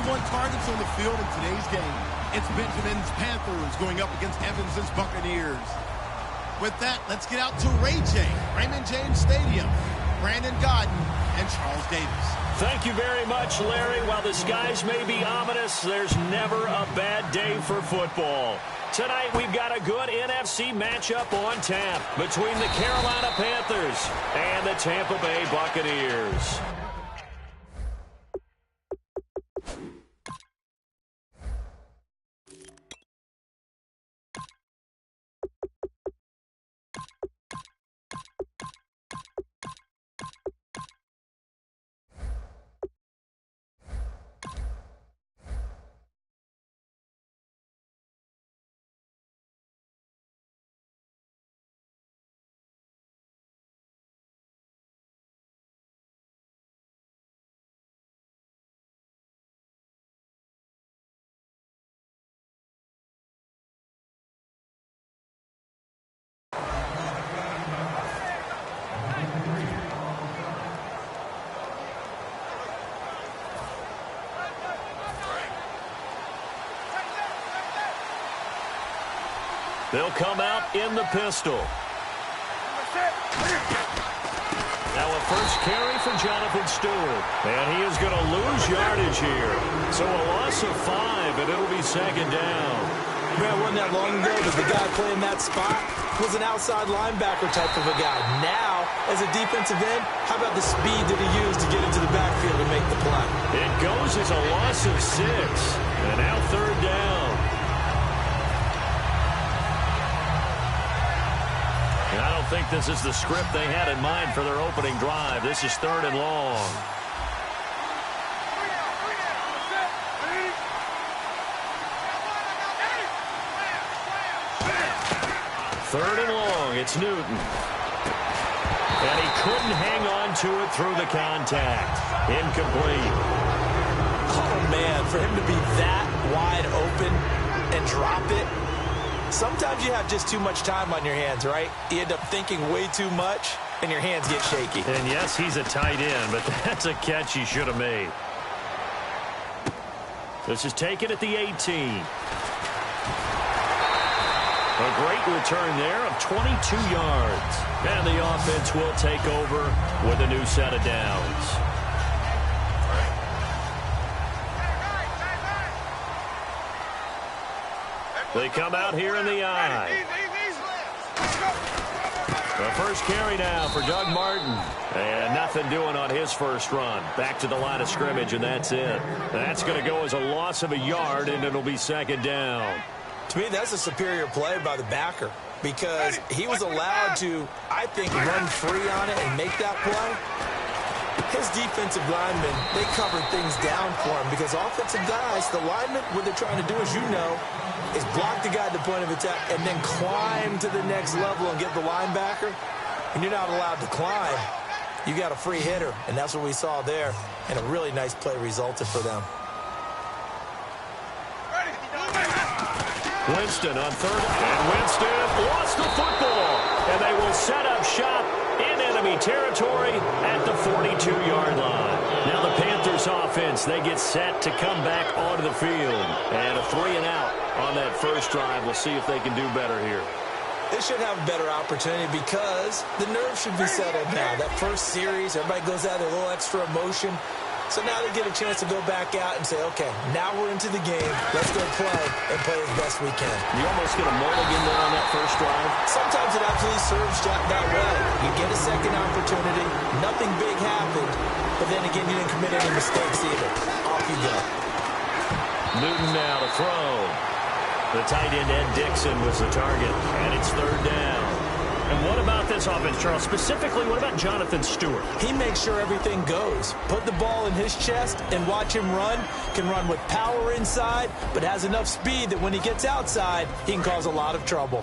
#1 targets on the field in today's game. It's Benjamin's Panthers going up against Evans's Buccaneers. With that, let's get out to Ray J, Raymond James Stadium, Brandon Godden, and Charles Davis. Thank you very much, Larry. While the skies may be ominous, there's never a bad day for football. Tonight, we've got a good NFC matchup on tap between the Carolina Panthers and the Tampa Bay Buccaneers. They'll come out in the pistol. Now a first carry for Jonathan Stewart. And he is going to lose yardage here. So a loss of 5, and it'll be second down. Man, wasn't that long ago that the guy playing that spot was an outside linebacker type of a guy. Now, as a defensive end, how about the speed that he used to get into the backfield and make the play? It goes as a loss of 6. And now third down. I don't think this is the script they had in mind for their opening drive. This is 3rd and long. Third and long, it's Newton. And he couldn't hang on to it through the contact. Incomplete. Oh, man, for him to be that wide open and drop it. Sometimes you have just too much time on your hands, right? You end up thinking way too much, and your hands get shaky. And yes, he's a tight end, but that's a catch he should have made. This is taken at the 18. A great return there of 22 yards. And the offense will take over with a new set of downs. They come out here in the eye. The first carry now for Doug Martin. And nothing doing on his first run. Back to the line of scrimmage, and that's it. That's going to go as a loss of a yard, and it'll be second down. To me, that's a superior play by the backer because he was allowed to, I think, run free on it and make that play. His defensive linemen, they covered things down for him because offensive guys, the linemen, what they're trying to do, as you know, is block the guy at the point of attack and then climb to the next level and get the linebacker. And you're not allowed to climb. You got a free hitter, and that's what we saw there. And a really nice play resulted for them. Winston on third, and Winston lost the football. And they will set up shop in enemy territory at the 42-yard line. Now the Panthers offense, they get set to come back onto the field. And a 3-and-out on that first drive. We'll see if they can do better here. They should have a better opportunity because the nerves should be settled now. That first series, everybody goes out with a little extra emotion. So now they get a chance to go back out and say, okay, now we're into the game. Let's go play and play as best we can. You almost get a mulligan there on that first drive. Sometimes it absolutely serves that way. You get a second opportunity. Nothing big happened. But then again, you didn't commit any mistakes either. Off you go. Newton now to throw. The tight end, Ed Dixon, was the target. And it's third down. And what about this offense, Charles? Specifically, what about Jonathan Stewart? He makes sure everything goes. Put the ball in his chest and watch him run. Can run with power inside, but has enough speed that when he gets outside, he can cause a lot of trouble.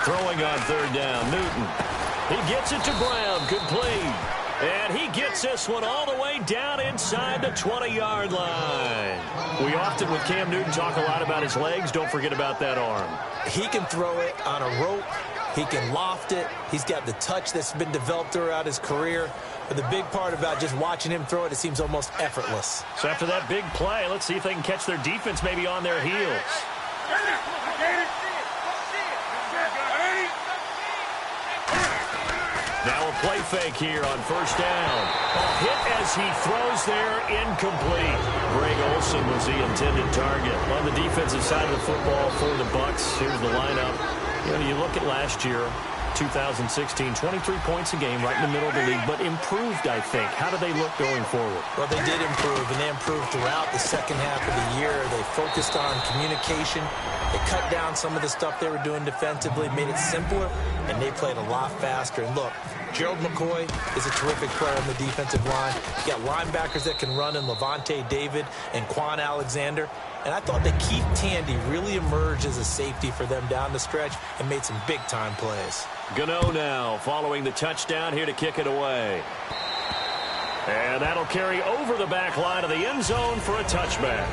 Throwing on third down, Newton. He gets it to Brown, complete. And he gets this one all the way down inside the 20-yard line. We often, with Cam Newton, talk a lot about his legs. Don't forget about that arm. He can throw it on a rope. He can loft it. He's got the touch that's been developed throughout his career. But the big part about just watching him throw it, it seems almost effortless. So after that big play, let's see if they can catch their defense maybe on their heels. Now a play fake here on first down. A hit as he throws there, incomplete. Greg Olsen was the intended target. On the defensive side of the football for the Bucs, here's the lineup. You look at last year, 2016, 23 points a game, right in the middle of the league, but improved, I think. How do they look going forward? Well, they did improve, and they improved throughout the second half of the year. They focused on communication. They cut down some of the stuff they were doing defensively, made it simpler, and they played a lot faster. And look, Gerald McCoy is a terrific player on the defensive line. You got linebackers that can run in Levante David and Quan Alexander. And I thought that Keith Tandy really emerged as a safety for them down the stretch and made some big-time plays. Gano now following the touchdown here to kick it away. And that'll carry over the back line of the end zone for a touchback.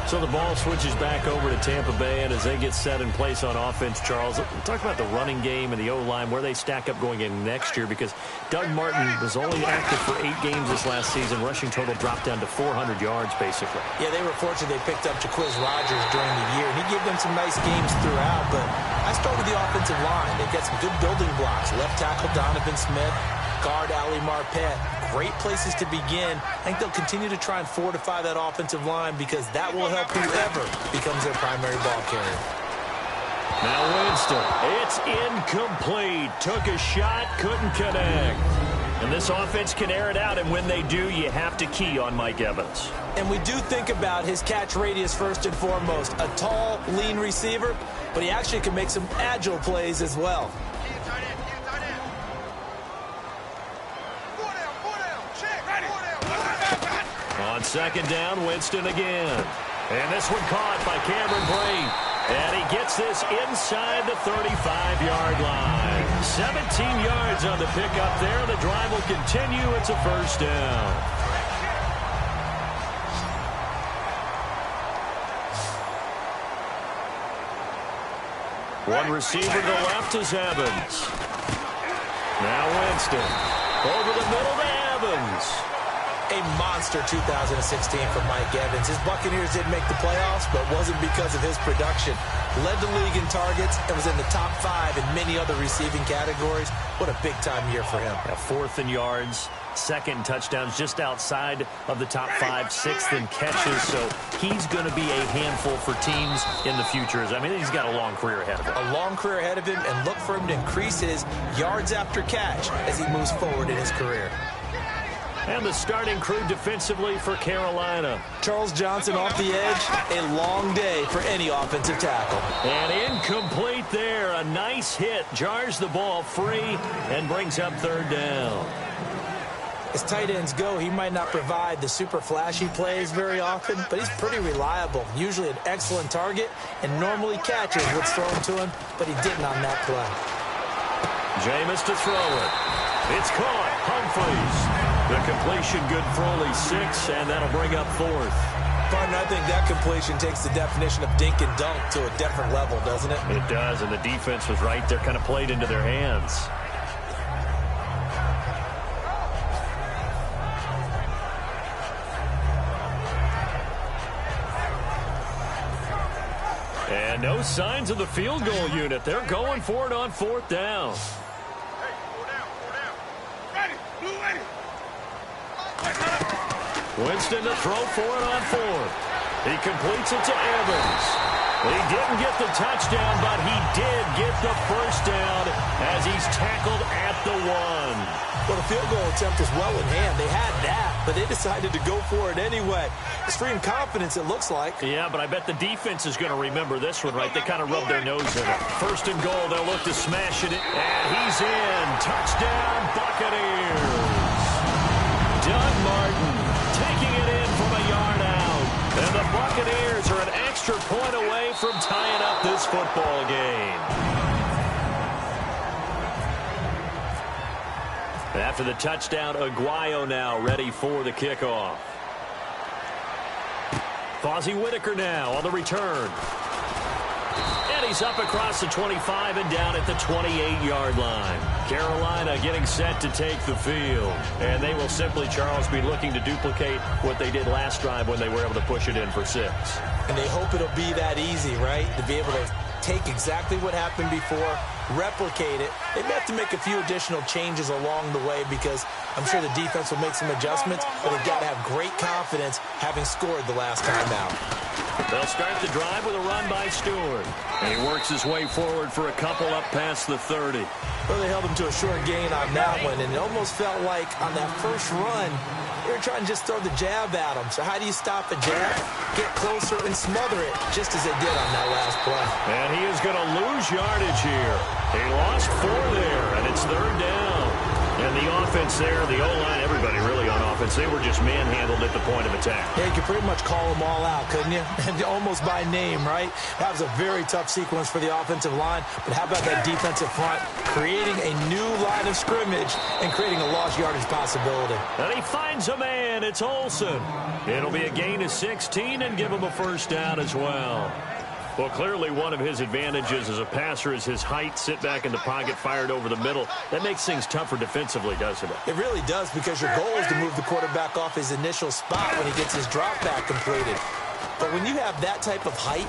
So the ball switches back over to Tampa Bay, and as they get set in place on offense, Charles, talk about the running game and the O-line, where they stack up going in next year, because Doug Martin was only active for 8 games this last season. Rushing total dropped down to 400 yards, basically. Yeah, they were fortunate they picked up Jaquiz Rogers during the year, and he gave them some nice games throughout, but I start with the offensive line. They've got some good building blocks. Left tackle Donovan Smith, guard Ali Marpet. Great places to begin. I think they'll continue to try and fortify that offensive line because that will help whoever becomes their primary ball carrier. Now Winston. It's incomplete. Took a shot, couldn't connect. And this offense can air it out, and when they do, you have to key on Mike Evans. And we do think about his catch radius first and foremost. A tall, lean receiver, but he actually can make some agile plays as well. On second down, Winston again. And this one caught by Cameron Brate. And he gets this inside the 35-yard line. 17 yards on the pickup there. The drive will continue. It's a first down. One receiver to the left is Evans. Now Winston. Over the middle to Evans. A monster 2016 for Mike Evans. His Buccaneers didn't make the playoffs, but it wasn't because of his production. Led the league in targets and was in the top 5 in many other receiving categories. What a big-time year for him. Yeah, 4th in yards, 2nd in touchdowns, just outside of the top 5, 6th in catches. So he's going to be a handful for teams in the future. I mean, he's got a long career ahead of him. A long career ahead of him, and look for him to increase his yards after catch as he moves forward in his career. And the starting crew defensively for Carolina. Charles Johnson off the edge. A long day for any offensive tackle. And incomplete there. A nice hit. Jars the ball free and brings up 3rd down. As tight ends go, he might not provide the super flashy plays very often, but he's pretty reliable. Usually an excellent target and normally catches what's thrown to him, but he didn't on that play. Jameis to throw it. It's caught. Humphreys. The completion good for only 6, and that'll bring up 4th. Partner, I think that completion takes the definition of dink and dunk to a different level, doesn't it? It does, and the defense was right there, kind of played into their hands. And no signs of the field goal unit. They're going for it on 4th down. Winston to throw for it on 4th. He completes it to Evans. He didn't get the touchdown, but he did get the first down as he's tackled at the 1. Well, the field goal attempt was well in hand. They had that, but they decided to go for it anyway. Extreme confidence, it looks like. Yeah, but I bet the defense is going to remember this one, right? They kind of rubbed their nose in it. 1st and goal, they'll look to smash it. And he's in. Touchdown, Buccaneers. Doug Martin taking it in from a yard out. And the Buccaneers are an extra point away from tying up this football game. After the touchdown, Aguayo now ready for the kickoff. Fozzie Whitaker now on the return. And he's up across the 25 and down at the 28-yard line. Carolina getting set to take the field. And they will simply, Charles, be looking to duplicate what they did last drive when they were able to push it in for 6. And they hope it'll be that easy, right? To be able to take exactly what happened before, replicate it. They may have to make a few additional changes along the way because I'm sure the defense will make some adjustments, but they've got to have great confidence having scored the last time out. They'll start the drive with a run by Stewart. And he works his way forward for a couple up past the 30. Well, they held him to a short gain on that one, and it almost felt like on that first run, they were trying to just throw the jab at him. So how do you stop a jab? Get closer and smother it, just as they did on that last play. And he is going to lose yardage here. He lost 4 there, and it's 3rd down. And the offense there, the O-line, everybody really on offense, they were just manhandled at the point of attack. Yeah, you could pretty much call them all out, couldn't you? Almost by name, right? That was a very tough sequence for the offensive line. But how about that defensive front creating a new line of scrimmage and creating a lost yardage possibility? And he finds a man. It's Olsen. It'll be a gain of 16 and give him a first down as well. Well, clearly one of his advantages as a passer is his height, sit back in the pocket, fired over the middle. That makes things tougher defensively, doesn't it? It really does, because your goal is to move the quarterback off his initial spot when he gets his drop back completed. But when you have that type of height,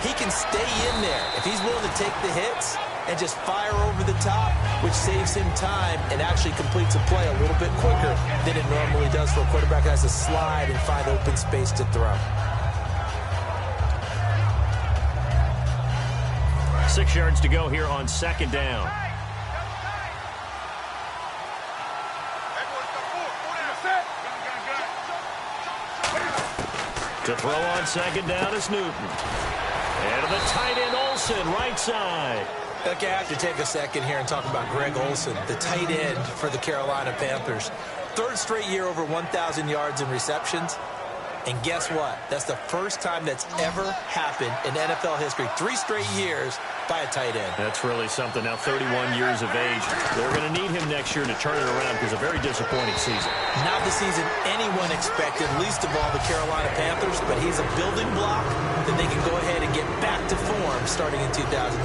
he can stay in there if he's willing to take the hits and just fire over the top, which saves him time and actually completes a play a little bit quicker than it normally does for a quarterback that has to slide and find open space to throw. 6 yards to go here on 2nd down. To throw on 2nd down is Newton. And to the tight end, Olsen, right side. Okay, I have to take a second here and talk about Greg Olsen, the tight end for the Carolina Panthers. 3rd straight year over 1,000 yards in receptions. And guess what? That's the first time that's ever happened in NFL history. 3 straight years by a tight end. That's really something. Now 31 years of age. They're going to need him next year to turn it around because a very disappointing season. Not the season anyone expected, least of all the Carolina Panthers, but he's a building block that they can go ahead and get back to form starting in 2017.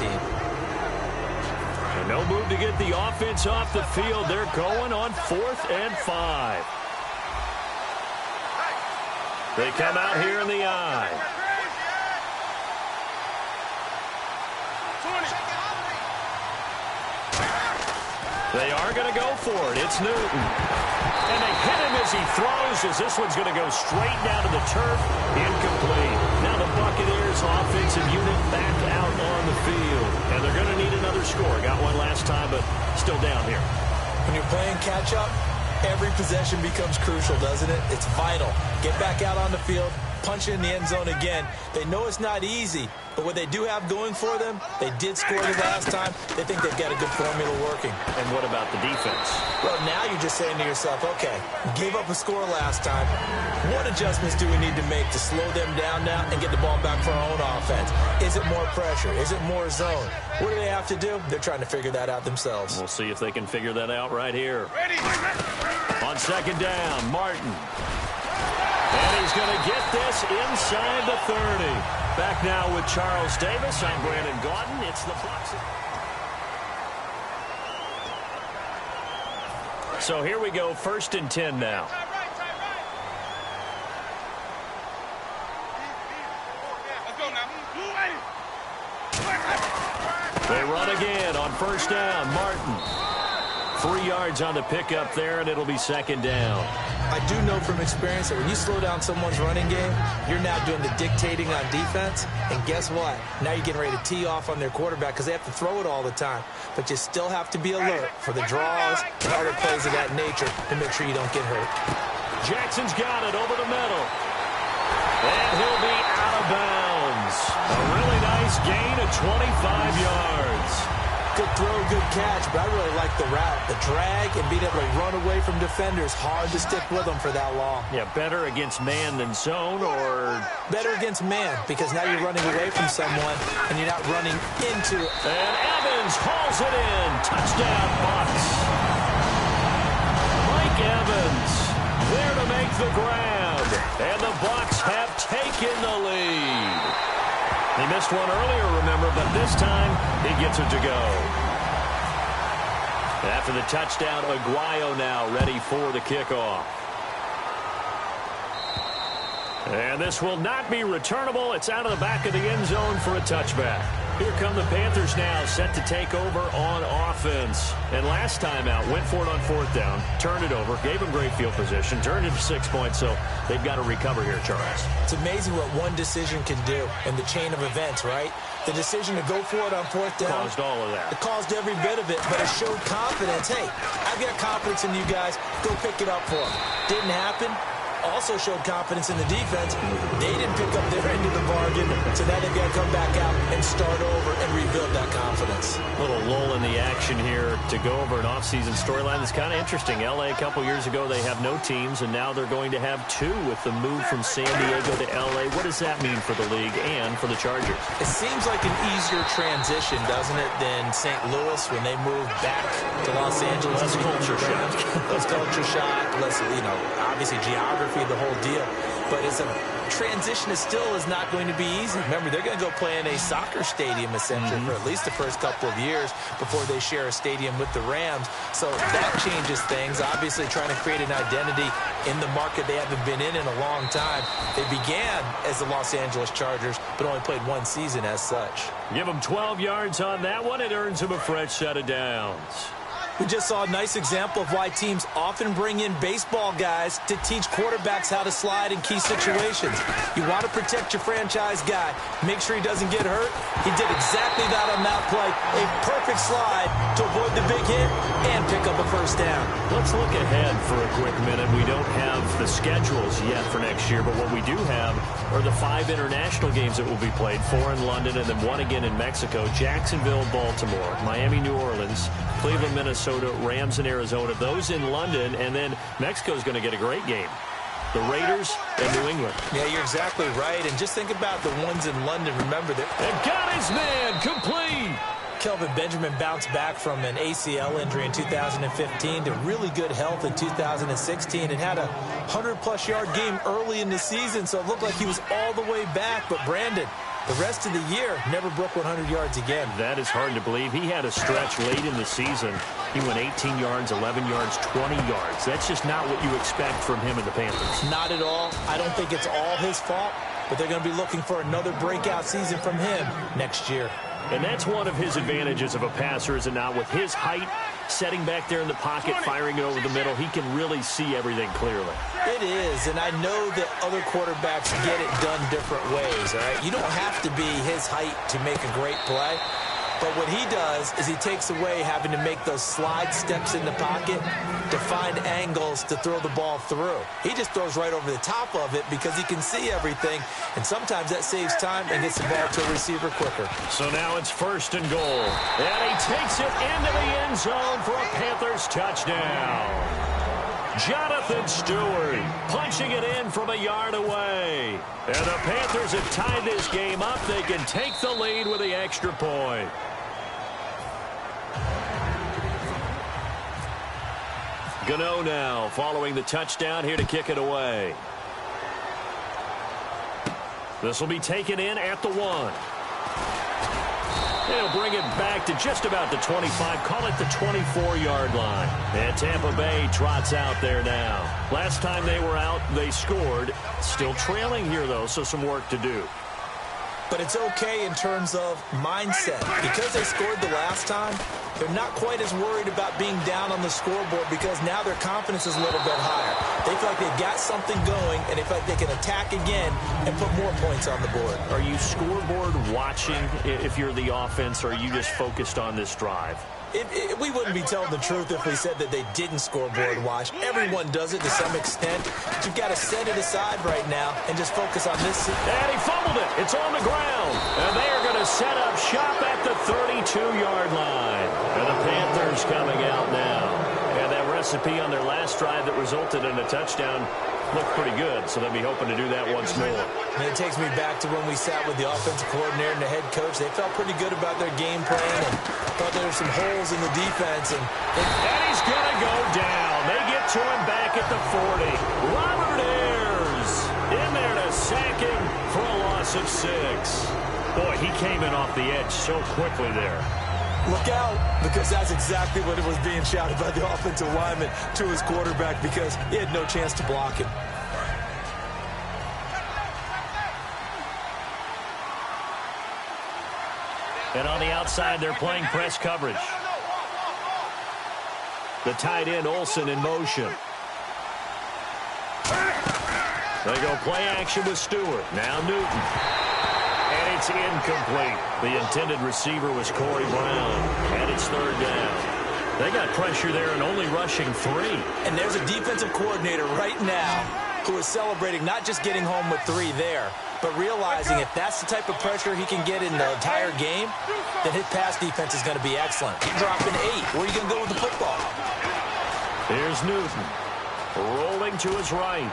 And no move to get the offense off the field. They're going on 4th and 5. They come out here in the I. They are going to go for it. It's Newton. And they hit him as he throws, as this one's going to go straight down to the turf. Incomplete. Now the Buccaneers offensive unit back out on the field. And they're going to need another score. Got one last time, but still down here. When you're playing catch-up, every possession becomes crucial, doesn't it? It's vital. Get back out on the field, punch it in the end zone again. They know it's not easy, but what they do have going for them, they did score the last time. They think they've got a good formula working. And what about the defense? Well, now you're just saying to yourself, okay, gave up a score last time. What adjustments do we need to make to slow them down now and get the ball back for our own offense? Is it more pressure? Is it more zone? What do they have to do? They're trying to figure that out themselves. We'll see if they can figure that out right here. On 2nd down, Martin. And he's going to get this inside the 30. Back now with Charles Davis. I'm Brandon Gaudin. It's the Bucs. So here we go, 1st and 10 now. They run again on 1st down. Martin. 3 yards on the pickup there, and it'll be 2nd down. I do know from experience that when you slow down someone's running game, you're now doing the dictating on defense. And guess what? Now you're getting ready to tee off on their quarterback because they have to throw it all the time. But you still have to be alert for the draws and other plays of that nature to make sure you don't get hurt. Jackson's got it over the middle. And he'll be out of bounds. A really nice gain of 25 yards. Good throw, good catch, but I really like the route. The drag and being able to run away from defenders, hard to stick with them for that long. Yeah, better against man than zone, or? Better against man, because now you're running away from someone and you're not running into it. And Evans hauls it in. Touchdown, Bucs. Mike Evans there to make the grab. And the Bucs have taken the lead. They missed one earlier, remember, but this time he gets it to go. After the touchdown, Blkguy now ready for the kickoff. And this will not be returnable. It's out of the back of the end zone for a touchback. Here come the Panthers now, set to take over on offense. And last time out, went for it on 4th down, turned it over, gave them great field position, turned it to 6 points, so they've got to recover here, Charles. It's amazing what one decision can do in the chain of events, right? The decision to go for it on 4th down. Caused all of that. It caused every bit of it, but it showed confidence. Hey, I've got confidence in you guys. Go pick it up for them. Didn't happen. Also showed confidence in the defense. They didn't pick up their end of the bargain, so now they've got to come back out and start over and rebuild that confidence. Little lull in the action here to go over an offseason storyline that's kind of interesting. L.A. a couple years ago, they have no teams, and now they're going to have 2 with the move from San Diego to L.A. What does that mean for the league and for the Chargers? It seems like an easier transition, doesn't it, than St. Louis when they moved back to Los Angeles. Less culture shock. Less culture shock, less, obviously geography, the whole deal. But it's a transition is not going to be easy. Remember, they're going to go play in a soccer stadium, essentially, for at least the first couple of years before they share a stadium with the Rams. So that changes things. Obviously, trying to create an identity in the market they haven't been in a long time. They began as the Los Angeles Chargers, but only played 1 season as such. Give them 12 yards on that one. It earns them a fresh set of downs. We just saw a nice example of why teams often bring in baseball guys to teach quarterbacks how to slide in key situations. You want to protect your franchise guy. Make sure he doesn't get hurt. He did exactly that on that play. A perfect slide to avoid the big hit and pick up a first down. Let's look ahead for a quick minute. We don't have the schedules yet for next year, but what we do have are the 5 international games that will be played, 4 in London and then 1 again in Mexico, Jacksonville, Baltimore, Miami, New Orleans, Cleveland, Minnesota, Rams in Arizona, those in London, and then Mexico's going to get a great game. The Raiders and New England. Yeah, you're exactly right. And just think about the ones in London. Remember that. And got his man complete. Kelvin Benjamin bounced back from an ACL injury in 2015 to really good health in 2016 and had a 100-plus yard game early in the season, so it looked like he was all the way back. But Brandon, the rest of the year, never broke 100 yards again. That is hard to believe. He had a stretch late in the season. He went 18 yards, 11 yards, 20 yards. That's just not what you expect from him and the Panthers. Not at all. I don't think it's all his fault, but they're going to be looking for another breakout season from him next year. And that's one of his advantages of a passer, is it not? With his height, setting back there in the pocket, firing it over the middle, he can really see everything clearly. It is, and I know that other quarterbacks get it done different ways, all right? You don't have to be his height to make a great play. But what he does is he takes away having to make those slide steps in the pocket to find angles to throw the ball through. He just throws right over the top of it because he can see everything, and sometimes that saves time and gets the ball to a receiver quicker. So now it's 1st and goal. And he takes it into the end zone for a Panthers touchdown. Jonathan Stewart punching it in from a yard away. And the Panthers have tied this game up. They can take the lead with the extra point. Gano now following the touchdown here to kick it away. This will be taken in at the 1. They'll bring it back to just about the 25, call it the 24-yard line. And Tampa Bay trots out there now. Last time they were out, they scored. Still trailing here, though, so some work to do. But it's okay in terms of mindset. Because they scored the last time, they're not quite as worried about being down on the scoreboard because now their confidence is a little bit higher. They feel like they've got something going, and they feel like they can attack again and put more points on the board. Are you scoreboard watching if you're the offense, or are you just focused on this drive? We wouldn't be telling the truth if we said that they didn't scoreboard watch. Everyone does it to some extent. But you've got to set it aside right now and just focus on this. And he fumbled it. It's on the ground. And they are going to set up shop at the 32-yard line. And the Panthers coming out now. And that recipe on their last drive that resulted in a touchdown looked pretty good, so they'll be hoping to do that once more. And it takes me back to when we sat with the offensive coordinator and the head coach. They felt pretty good about their game plan and thought there were some holes in the defense. And he's going to go down. They get to him back at the 40. Robert Ayers in there to sack him for a loss of 6. Boy, he came in off the edge so quickly there. Look out, because that's exactly what it was being shouted by the offensive lineman to his quarterback, because he had no chance to block him. And on the outside, they're playing press coverage. The tight end, Olsen, in motion. They go play action with Stewart. Now Newton. And it's incomplete. The intended receiver was Corey Brown. And it's third down. They got pressure there and only rushing 3. And there's a defensive coordinator right now who is celebrating not just getting home with 3 there, but realizing if that's the type of pressure he can get in the entire game, then his pass defense is going to be excellent. He's dropping 8. Where are you going to go with the football? Here's Newton. Rolling to his right.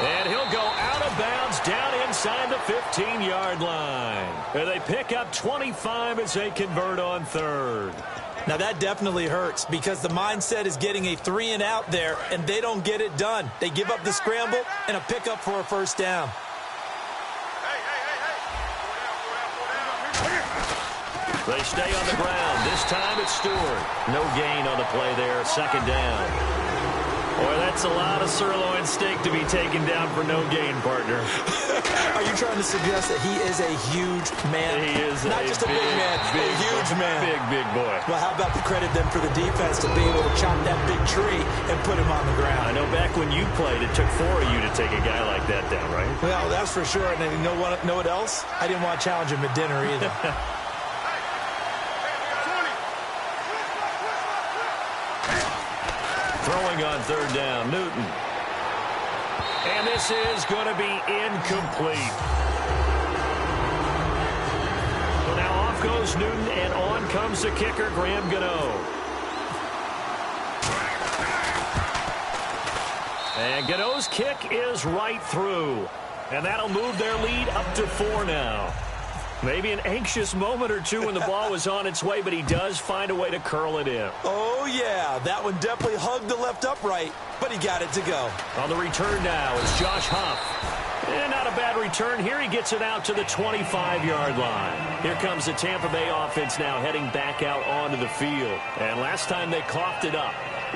And he'll go out of bounds down inside the 15-yard line. And they pick up 25 as they convert on third. Now that definitely hurts because the mindset is getting a 3 and out there, and they don't get it done. They give up the scramble and a pickup for a first down. They stay on the ground. This time it's Stewart. No gain on the play there. Second down. Boy, that's a lot of sirloin steak to be taken down for no gain, partner. Are you trying to suggest that he is a huge man? He is not just a big man, a huge man. Big boy. Well, how about the credit then for the defense to be able to chop that big tree and put him on the ground? I know back when you played, it took 4 of you to take a guy like that down, right? Well, that's for sure. And then you know what else? I didn't want to challenge him at dinner either. Throwing on third down, Newton. And this is going to be incomplete. So now off goes Newton, and on comes the kicker, Graham Gano. And Gano's kick is right through. And that'll move their lead up to 4 now. Maybe an anxious moment or two when the ball was on its way, but he does find a way to curl it in. Oh, yeah. That one definitely hugged the left upright, but he got it to go. On the return now is Josh Huff. And not a bad return. Here he gets it out to the 25-yard line. Here comes the Tampa Bay offense now heading back out onto the field. And last time they coughed it up,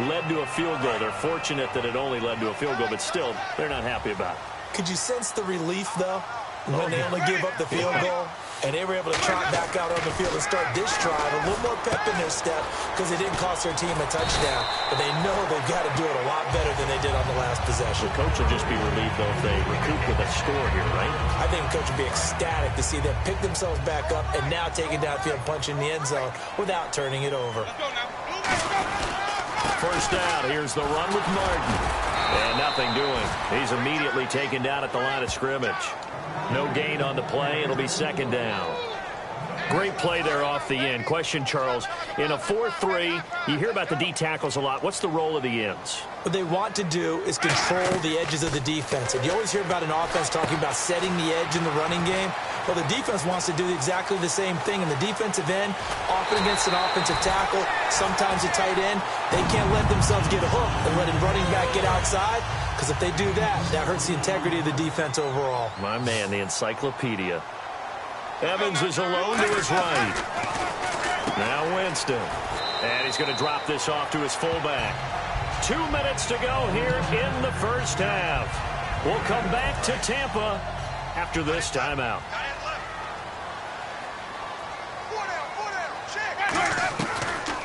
led to a field goal. They're fortunate that it only led to a field goal, but still, they're not happy about it. Could you sense the relief, though, when they only gave up the field goal? And they were able to trot back out on the field and start this drive. A little more pep in their step because it didn't cost their team a touchdown. But they know they've got to do it a lot better than they did on the last possession. The coach will just be relieved, though, if they recoup with a score here, right? I think the coach will be ecstatic to see them pick themselves back up and now take it downfield, punch in the end zone without turning it over. First down. Here's the run with Martin. And nothing doing. He's immediately taken down at the line of scrimmage. No gain on the play. It'll be second down. Great play there off the end. Question, Charles, in a 4-3, you hear about the D tackles a lot. What's the role of the ends? What they want to do is control the edges of the defense. And you always hear about an offense talking about setting the edge in the running game. Well, the defense wants to do exactly the same thing. In the defensive end, often against an offensive tackle, sometimes a tight end, they can't let themselves get a hook and let a running back get outside. Because if they do that, that hurts the integrity of the defense overall. My man, the encyclopedia. Evans is alone to his right. Now Winston. And he's going to drop this off to his fullback. 2 minutes to go here in the first half. We'll come back to Tampa after this timeout.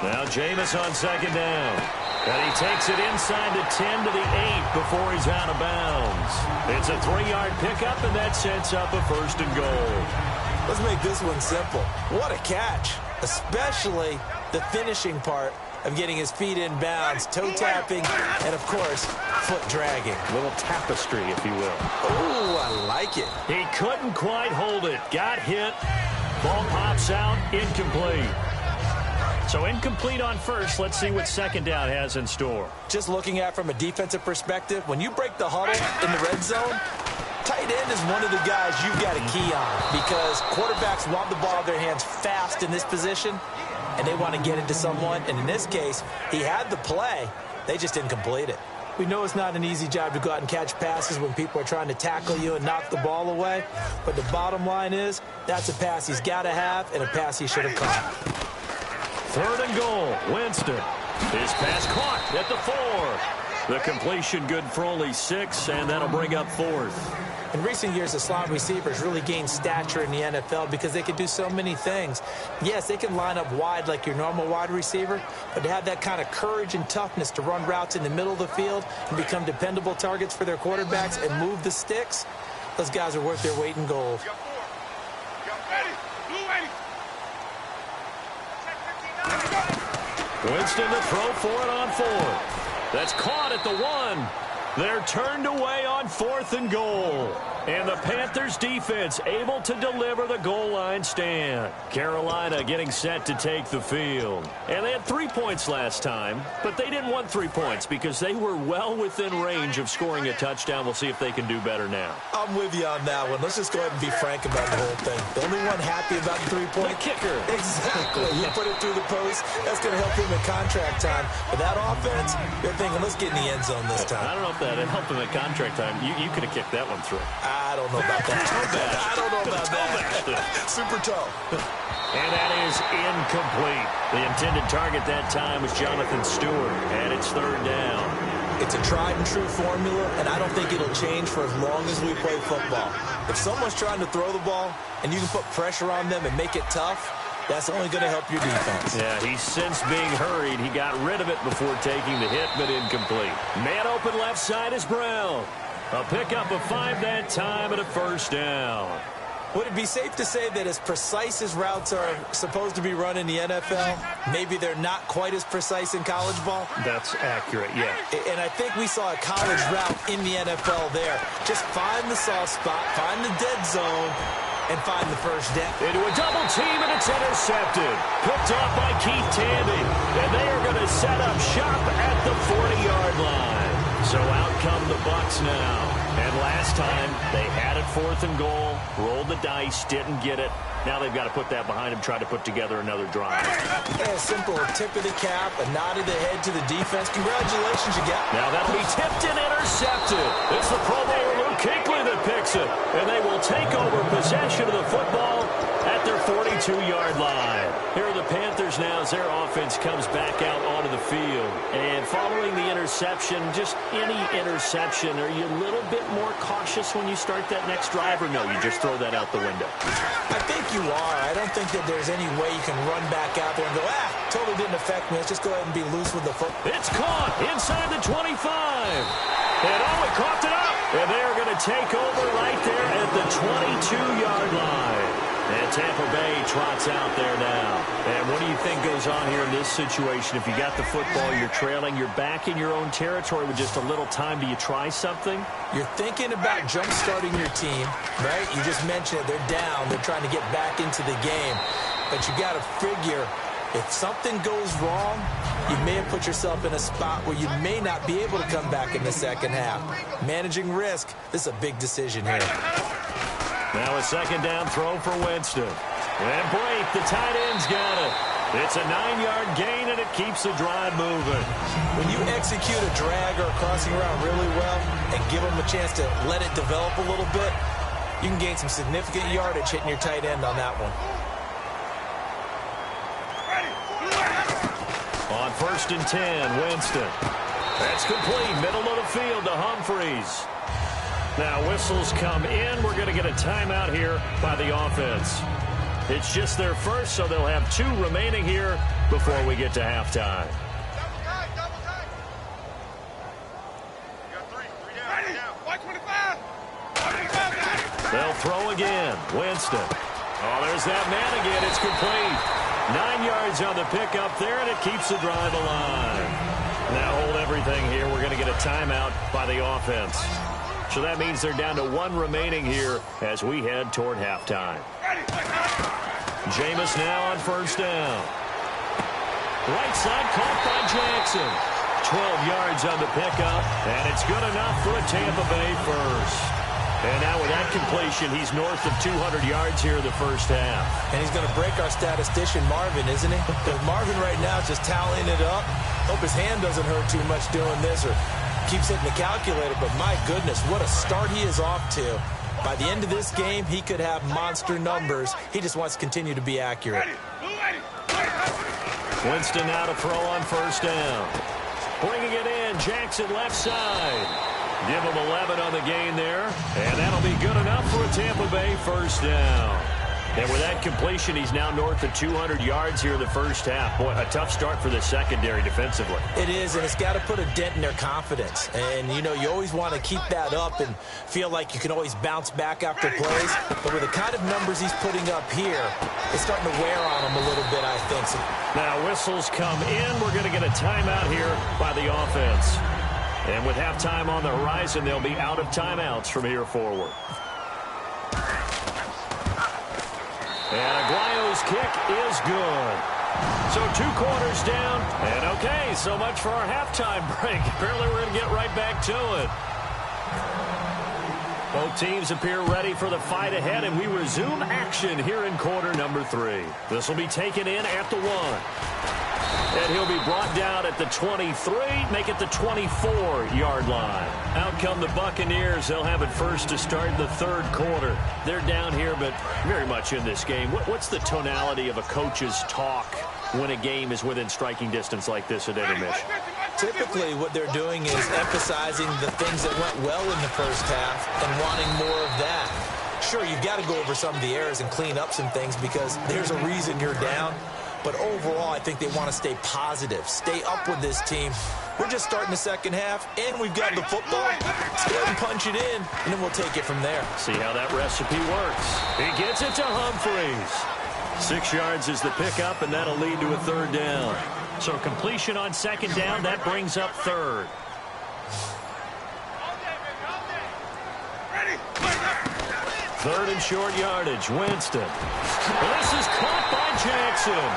Now Jameis on second down. And he takes it inside the 10 to the 8 before he's out of bounds. It's a 3-yard pickup, and that sets up a first and goal. Let's make this one simple. What a catch, especially the finishing part of getting his feet in bounds, toe tapping, and, of course, foot dragging. A little tapestry, if you will. Oh, I like it. He couldn't quite hold it. Got hit. Ball pops out. Incomplete. So incomplete on first. Let's see what second down has in store. Just looking at from a defensive perspective, when you break the huddle in the red zone, tight end is one of the guys you've got a key on because quarterbacks want the ball in their hands fast in this position, and they want to get it to someone. And in this case, he had the play. They just didn't complete it. We know it's not an easy job to go out and catch passes when people are trying to tackle you and knock the ball away. But the bottom line is, that's a pass he's got to have and a pass he should have caught. 3rd and goal. Winston. His pass caught at the 4. The completion good for only 6, and that'll bring up 4th. In recent years, the slot receivers really gained stature in the NFL because they can do so many things. Yes, they can line up wide like your normal wide receiver, but to have that kind of courage and toughness to run routes in the middle of the field and become dependable targets for their quarterbacks and move the sticks, those guys are worth their weight in gold. Winston to throw for it on 4th. That's caught at the 1. They're turned away on 4th and goal. And the Panthers defense able to deliver the goal line stand. Carolina getting set to take the field. And they had 3 points last time, but they didn't want 3 points because they were well within range of scoring a touchdown. We'll see if they can do better now. I'm with you on that one. Let's just go ahead and be frank about the whole thing. The only one happy about the 3-point kicker. Exactly. You put it through the post. That's going to help him in contract time. But that offense, you're thinking, let's get in the end zone this time. I don't know if that helped him at contract time. You could have kicked that one through. I don't know about that. I don't know about that. Super toe. And that is incomplete. The intended target that time was Jonathan Stewart, and it's 3rd down. It's a tried and true formula, and I don't think it'll change for as long as we play football. If someone's trying to throw the ball and you can put pressure on them and make it tough, that's only going to help your defense. Yeah, he's since being hurried. He got rid of it before taking the hit, but incomplete. Man open left side is Brown. A pickup of 5 that time and a 1st down. Would it be safe to say that as precise as routes are supposed to be run in the NFL, maybe they're not quite as precise in college ball? That's accurate, yeah. And I think we saw a college route in the NFL there. Just find the soft spot, find the dead zone, and find the 1st down. Into a double team, and it's intercepted. Picked off by Keith Tandy. And they are going to set up shop at the 40-yard line. So out come the Bucs now. And last time, they had it 4th and goal, rolled the dice, didn't get it. Now they've got to put that behind them, try to put together another drive. Yeah, simple tip of the cap, a nod of the head to the defense. Congratulations, you got it. Now that'll be tipped and intercepted. It's the Pro Bowler Luke Kuechly that picks it. And they will take over possession of the football at their 42-yard line. Here are the Panthers now as their offense comes back out onto the field. And following the interception, just any interception, are you a little bit more cautious when you start that next drive, or no, you just throw that out the window? I think you are. I don't think that there's any way you can run back out there and go, totally didn't affect me. Let's just go ahead and be loose with the football. It's caught inside the 25. And he coughed it up. And they're going to take over right there at the 22-yard line. And Tampa Bay trots out there now. And what do you think goes on here in this situation? If you got the football, you're trailing, you're back in your own territory with just a little time. Do you try something? You're thinking about jump-starting your team, right? You just mentioned it. They're down. They're trying to get back into the game. But you got to figure, if something goes wrong, you may have put yourself in a spot where you may not be able to come back in the second half. Managing risk, this is a big decision here. Now a 2nd down throw for Winston. And Blake, the tight end's got it. It's a 9-yard gain, and it keeps the drive moving. When you execute a drag or a crossing route really well and give them a chance to let it develop a little bit, you can gain some significant yardage hitting your tight end on that one. On 1st and 10, Winston. That's complete. Middle of the field to Humphreys. Now whistles come in. We're going to get a timeout here by the offense. It's just their first, so they'll have 2 remaining here before we get to halftime. They'll throw again. Winston. Oh, there's that man again. It's complete. 9 yards on the pickup there, and it keeps the drive alive. Now hold everything here. We're going to get a timeout by the offense. So that means they're down to 1 remaining here as we head toward halftime. Jameis now on 1st down. Right side caught by Jackson. 12 yards on the pickup, and it's good enough for a Tampa Bay first. And now with that completion, he's north of 200 yards here in the first half. And he's going to break our statistician, Marvin, isn't he? Because Marvin right now is just tallying it up. Hope his hand doesn't hurt too much doing this, or keeps hitting the calculator, but my goodness, what a start he is off to. By the end of this game, he could have monster numbers. He just wants to continue to be accurate. Winston now to throw on first down. Bringing it in, Jackson left side. Give him 11 on the gain there, and that'll be good enough for a Tampa Bay first down. And with that completion, he's now north of 200 yards here in the first half. Boy, a tough start for the secondary defensively. It is, and it's got to put a dent in their confidence. And, you know, you always want to keep that up and feel like you can always bounce back after plays. But with the kind of numbers he's putting up here, it's starting to wear on him a little bit, I think. So now whistles come in. We're going to get a timeout here by the offense. And with halftime on the horizon, they'll be out of timeouts from here forward. And Aguayo's kick is good. So 2 quarters down. And okay, so much for our halftime break. Apparently we're going to get right back to it. Both teams appear ready for the fight ahead, and we resume action here in quarter number 3. This will be taken in at the 1. And he'll be brought down at the 23, make it the 24-yard line. Out come the Buccaneers. They'll have it first to start the third quarter. They're down here, but very much in this game. What's the tonality of a coach's talk when a game is within striking distance like this at intermission? typically what they're doing is emphasizing the things that went well in the first half and wanting more of that. Sure, you've got to go over some of the errors and clean up some things because there's a reason you're down. But overall, I think they want to stay positive, stay up with this team. We're just starting the second half, and we've got the football. Let's go ahead and punch it in, and then we'll take it from there. See how that recipe works. He gets it to Humphreys. 6 yards is the pickup, and that'll lead to a third down. So completion on second down, that brings up third. Third and short yardage, Winston. This is caught by Jackson.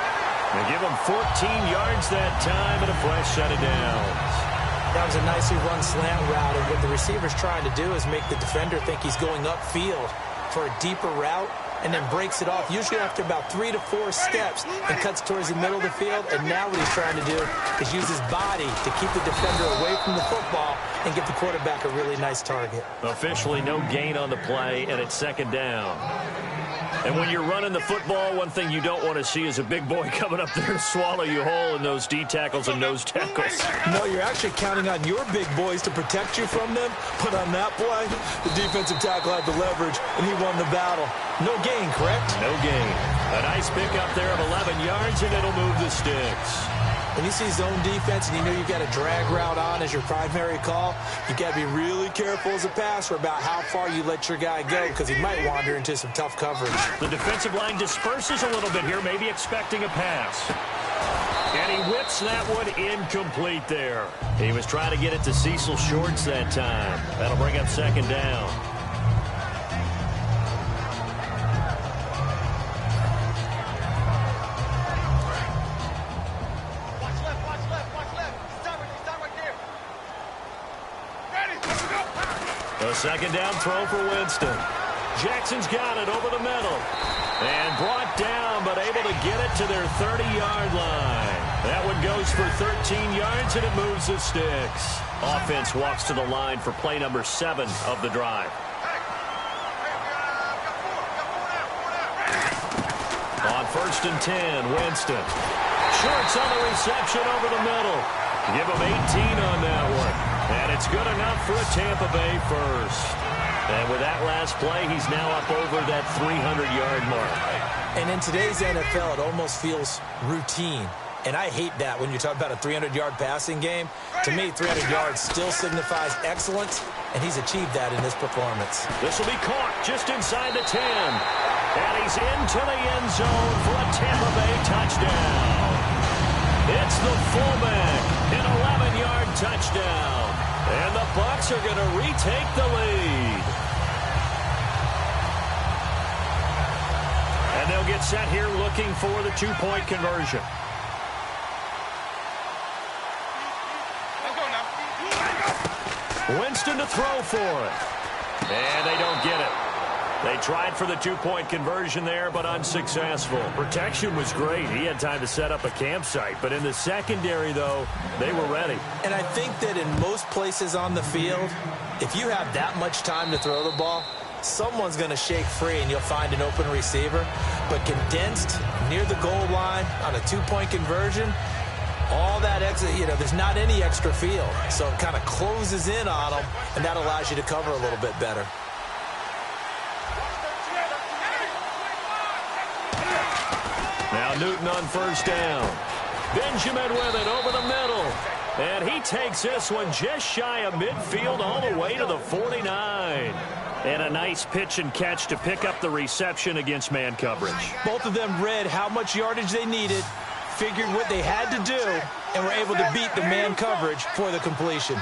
They give him 14 yards that time and a fresh set of downs. That was a nicely run slant route, and what the receiver's trying to do is make the defender think he's going upfield for a deeper route and then breaks it off, usually after about 3 to 4 steps, and cuts towards the middle of the field. And now what he's trying to do is use his body to keep the defender away from the football and give the quarterback a really nice target. Officially no gain on the play, and it's second down. And when you're running the football, one thing you don't want to see is a big boy coming up there and swallow you whole in those D tackles and nose tackles. No, you're actually counting on your big boys to protect you from them. But on that play, the defensive tackle had the leverage, and he won the battle. No gain, correct? No gain. A nice pickup there of 11 yards, and it'll move the sticks. When you see zone defense and you know you've got a drag route on as your primary call, you've got to be really careful as a passer about how far you let your guy go because he might wander into some tough coverage. The defensive line disperses a little bit here, maybe expecting a pass. And he whips that one incomplete there. He was trying to get it to Cecil Shorts that time. That'll bring up second down. A second down throw for Winston. Jackson's got it over the middle. And brought down, but able to get it to their 30-yard line. That one goes for 13 yards, and it moves the sticks. Offense walks to the line for play number 7 of the drive. On first and 10, Winston. Shorts on the reception over the middle. Give him 18 on that one. And it's good enough for a Tampa Bay first. And with that last play, he's now up over that 300-yard mark. And in today's NFL, it almost feels routine. And I hate that when you talk about a 300-yard passing game. To me, 300 yards still signifies excellence, and he's achieved that in this performance. This will be caught just inside the 10. And he's into the end zone for a Tampa Bay touchdown. It's the fullback, an 11-yard touchdown. And the Bucs are going to retake the lead. And they'll get set here looking for the two-point conversion. Winston to throw for it. And they don't get it. They tried for the two-point conversion there, but unsuccessful. Protection was great. He had time to set up a campsite. But in the secondary, though, they were ready. And I think that in most places on the field, if you have that much time to throw the ball, someone's going to shake free and you'll find an open receiver. But condensed near the goal line on a two-point conversion, all that extra, there's not any extra field. So it kind of closes in on them, and that allows you to cover a little bit better. Now Newton on first down. Benjamin with it over the middle. And he takes this one just shy of midfield all the way to the 49. And a nice pitch and catch to pick up the reception against man coverage. Both of them read how much yardage they needed, figured what they had to do, and were able to beat the man coverage for the completion.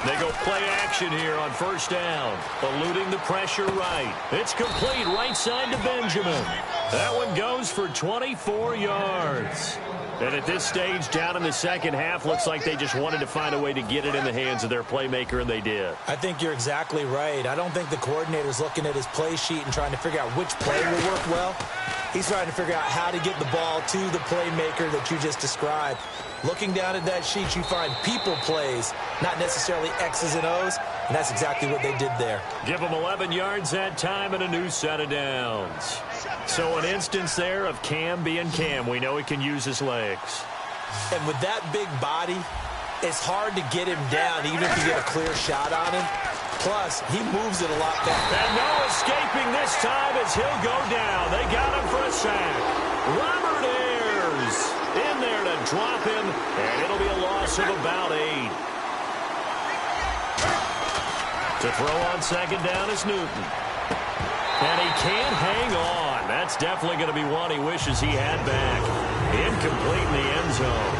They go play action here on first down, eluding the pressure right. It's complete right side to Benjamin. That one goes for 24 yards. And at this stage, down in the second half, looks like they just wanted to find a way to get it in the hands of their playmaker, and they did. I think you're exactly right. I don't think the coordinator's looking at his play sheet and trying to figure out which play will work well. He's trying to figure out how to get the ball to the playmaker that you just described. Looking down at that sheet, you find people plays, not necessarily X's and O's, and that's exactly what they did there. Give them 11 yards that time and a new set of downs. So an instance there of Cam being Cam. We know he can use his legs. And with that big body, it's hard to get him down, even if you get a clear shot on him. Plus, he moves it a lot better. And no escaping this time as he'll go down. They got him for a sack. Robert Ayers in there to drop him, and it'll be a loss of about 8. To throw on second down is Newton. And he can't hang on. That's definitely going to be one he wishes he had back. Incomplete in the end zone.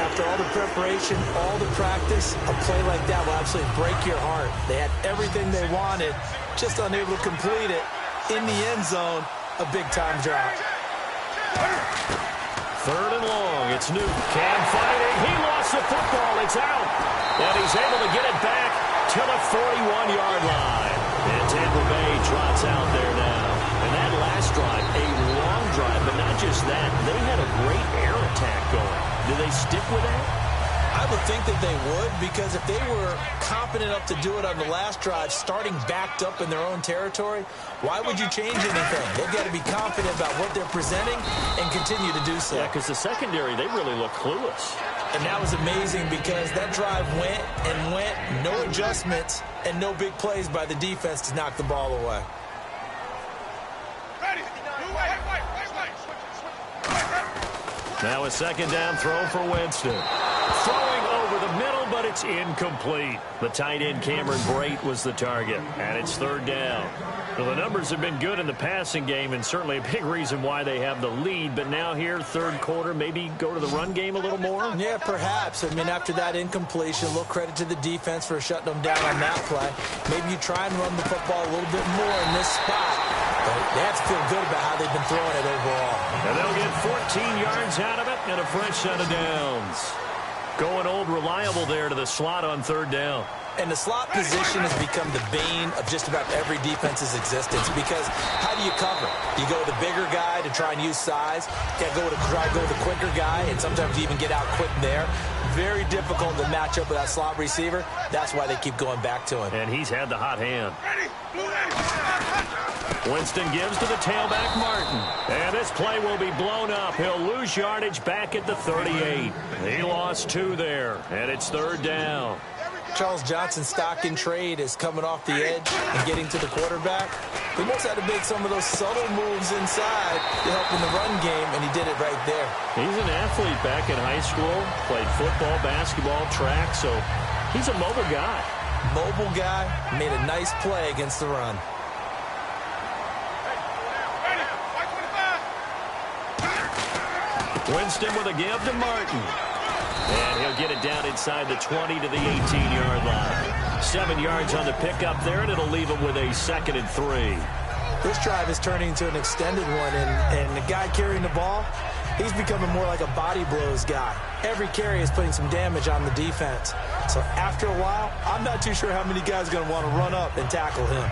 After all the preparation, all the practice, a play like that will absolutely break your heart. They had everything they wanted, just unable to complete it. In the end zone, a big-time drop. Third and long. It's Newton. Cam fighting. He lost the football. It's out. And he's able to get it back to the 41-yard line. And Tampa Bay trots out there now. And that last drive, a long drive, but not just that. They had a great air attack going. Do they stick with that? I would think that they would, because if they were competent enough to do it on the last drive, starting backed up in their own territory, why would you change anything? They've got to be confident about what they're presenting and continue to do so. Yeah, because the secondary, they really look clueless. And that was amazing because that drive went and went, no adjustments, and no big plays by the defense to knock the ball away. Now a second down throw for Winston. Throwing over the middle, but it's incomplete. The tight end Cameron Brate was the target, and it's third down. Well, the numbers have been good in the passing game, and certainly a big reason why they have the lead. But now here, third quarter, maybe go to the run game a little more? Yeah, perhaps. I mean, after that incompletion, a little credit to the defense for shutting them down on that play. Maybe you try and run the football a little bit more in this spot. But they have to feel good about how they've been throwing it overall. And they'll get 14 yards out of it and a fresh set of downs. Going old reliable there to the slot on third down. And the slot position has become the bane of just about every defense's existence, because how do you cover? You go with the bigger guy to try and use size. You try to go with the quicker guy, and sometimes you even get out quick there. Very difficult to match up with that slot receiver. That's why they keep going back to him. And he's had the hot hand. Winston gives to the tailback, Martin. And this play will be blown up. He'll lose yardage back at the 38. He lost 2 there, and it's third down. Charles Johnson's stock in trade is coming off the edge and getting to the quarterback. He knows how to make some of those subtle moves inside to help in the run game, and he did it right there. He's an athlete back in high school, played football, basketball, track, so he's a mobile guy. Mobile guy, made a nice play against the run. Winston with a give to Martin. And he'll get it down inside the 20 to the 18-yard line. 7 yards on the pickup there, and it'll leave him with a 2nd and 3. This drive is turning into an extended one, and the guy carrying the ball, He's becoming more like a body blows guy. Every carry is putting some damage on the defense. So after a while, I'm not too sure how many guys are going to want to run up and tackle him.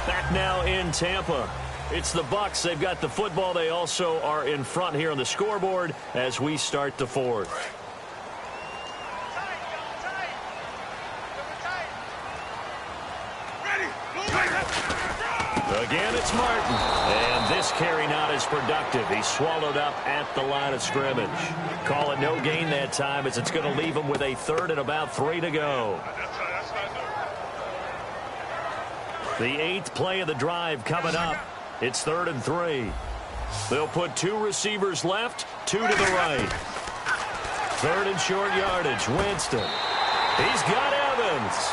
Back now in Tampa. It's the Bucs. They've got the football. They also are in front here on the scoreboard as we start the fourth. Again, it's Martin. And this carry not as productive. He's swallowed up at the line of scrimmage. Call it no gain that time as it's going to leave him with a 3rd and about 3 to go. The 8th play of the drive coming up. It's 3rd and 3. They'll put 2 receivers left, 2 to the right. 3rd and short yardage. Winston. He's got Evans.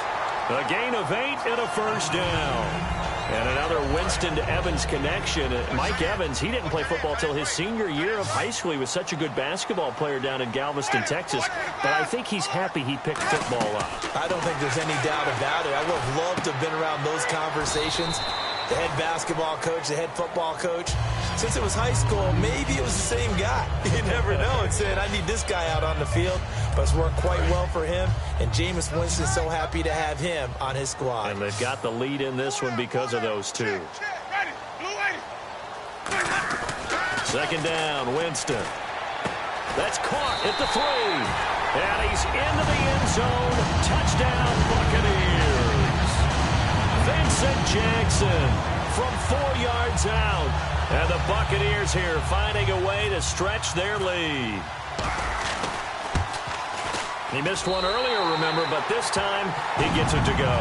A gain of 8 and a first down. And another Winston to Evans connection. Mike Evans, he didn't play football till his senior year of high school. He was such a good basketball player down in Galveston, Texas. But I think he's happy he picked football up. I don't think there's any doubt about it. I would have loved to have been around those conversations. The head basketball coach, the head football coach. Since it was high school, maybe it was the same guy. You never know. And saying, I need this guy out on the field. But it's worked quite well for him. And Jameis Winston's so happy to have him on his squad. And they've got the lead in this one because of those 2. 2nd down, Winston. That's caught at the 3. And he's into the end zone. Touchdown, Buccaneers. Vincent Jackson from 4 yards out. And the Buccaneers here finding a way to stretch their lead. He missed one earlier, remember, but this time he gets it to go.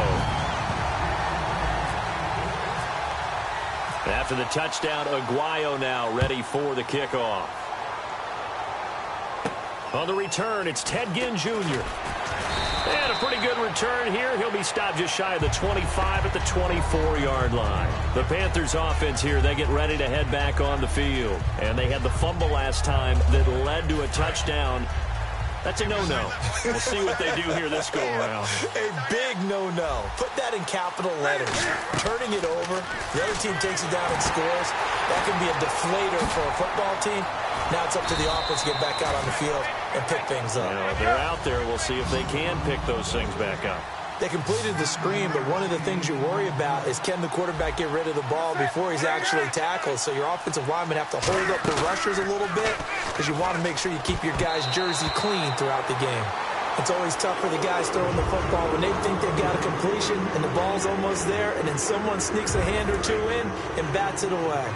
After the touchdown, Blkguy now ready for the kickoff. On the return, it's Ted Ginn Jr. And a pretty good return here. He'll be stopped just shy of the 25 at the 24-yard line. The Panthers offense here, they get ready to head back on the field. And they had the fumble last time that led to a touchdown. That's a no-no. We'll see what they do here this go-around. A big no-no. Put that in capital letters. Turning it over, the other team takes it down and scores. That can be a deflator for a football team. Now it's up to the offense to get back out on the field and pick things up. They're out there. We'll see if they can pick those things back up. They completed the screen, but one of the things you worry about is can the quarterback get rid of the ball before he's actually tackled. So your offensive linemen have to hold up the rushers a little bit because you want to make sure you keep your guys' jersey clean throughout the game. It's always tough for the guys throwing the football when they think they've got a completion and the ball's almost there, and then someone sneaks a hand or 2 in and bats it away.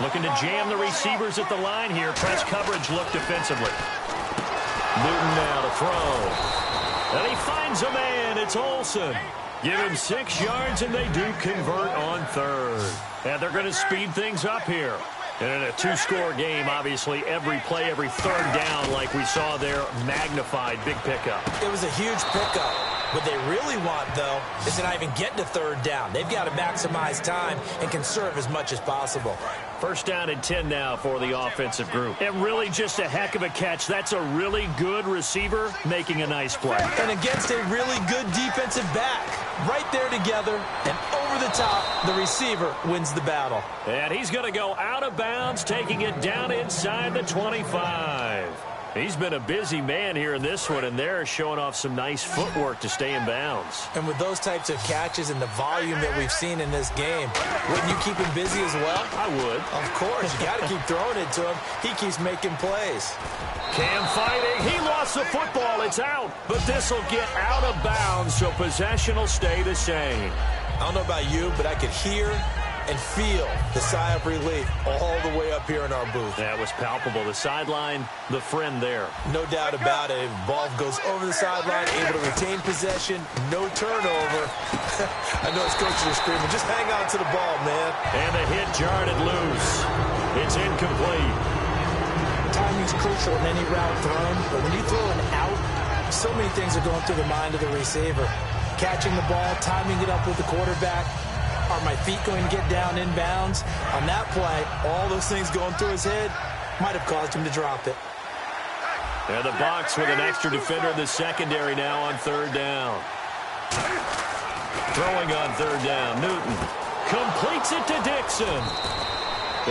Looking to jam the receivers at the line here. Press coverage look defensively. Newton now to throw. And he finds a man. It's Olsen. Give him 6 yards, and they do convert on 3rd. And they're going to speed things up here. And in a 2-score game, obviously, every play, every 3rd down, like we saw there, magnified, big pickup. It was a huge pickup. What they really want, though, is to not even get to 3rd down. They've got to maximize time and conserve as much as possible. 1st down and 10 now for the offensive group. And really just a heck of a catch. That's a really good receiver making a nice play. And against a really good defensive back. Right there together, and over the top, the receiver wins the battle. And he's going to go out of bounds, taking it down inside the 25. He's been a busy man here in this one, and they're showing off some nice footwork to stay in bounds. And with those types of catches and the volume that we've seen in this game, wouldn't you keep him busy as well? I would. Of course. You got to keep throwing it to him. He keeps making plays. Cam fighting. He lost the football. It's out. But this will get out of bounds, so possession will stay the same. I don't know about you, but I could hear and feel the sigh of relief all the way up here in our booth. That was palpable. The sideline, the friend there. No doubt about it. Ball goes over the sideline, able to retain possession, no turnover. I know his coaches are screaming, just hang on to the ball, man. And the hit jarred it loose. It's incomplete. Timing's crucial in any route thrown, but when you throw an out, so many things are going through the mind of the receiver. Catching the ball, timing it up with the quarterback. Are my feet going to get down in bounds? On that play, all those things going through his head might have caused him to drop it. And the Bucs with an extra defender in the secondary now on third down. Throwing on third down, Newton completes it to Dixon.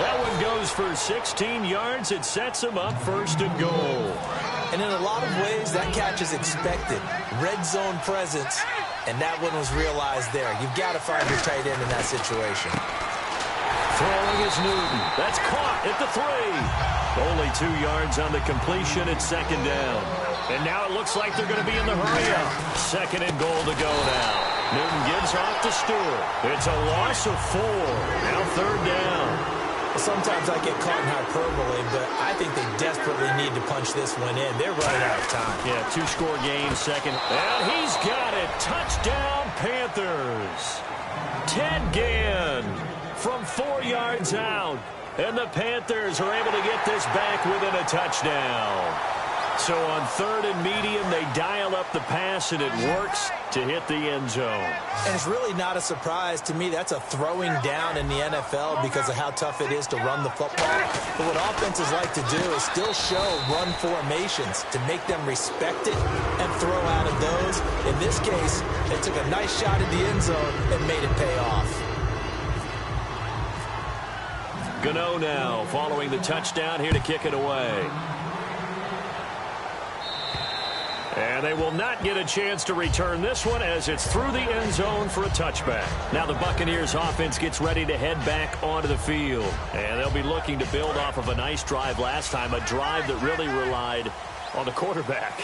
That one goes for 16 yards. It sets him up first and goal. And in a lot of ways, that catch is expected. Red zone presence, and that one was realized there. You've got to find your tight end in that situation. Throwing is Newton. That's caught at the 3. Only 2 yards on the completion at second down. And now it looks like they're going to be in the hurry-up. Second and goal to go now. Newton gives off to Stewart. It's a loss of 4. Now third down. Sometimes I get caught in hyperbole, but I think they desperately need to punch this one in. They're running out of time. Yeah, 2-score game, second. And he's got it. Touchdown, Panthers. Ted Ginn from 4 yards out. And the Panthers are able to get this back within a touchdown. So on third and medium, they dial up the pass, and it works to hit the end zone. And it's really not a surprise to me. That's a throwing down in the NFL because of how tough it is to run the football. But what offenses like to do is still show run formations to make them respect it and throw out of those. In this case, they took a nice shot at the end zone and made it pay off. Gano now following the touchdown here to kick it away. And they will not get a chance to return this one as it's through the end zone for a touchback. Now the Buccaneers offense gets ready to head back onto the field. And they'll be looking to build off of a nice drive last time, a drive that really relied on the quarterback.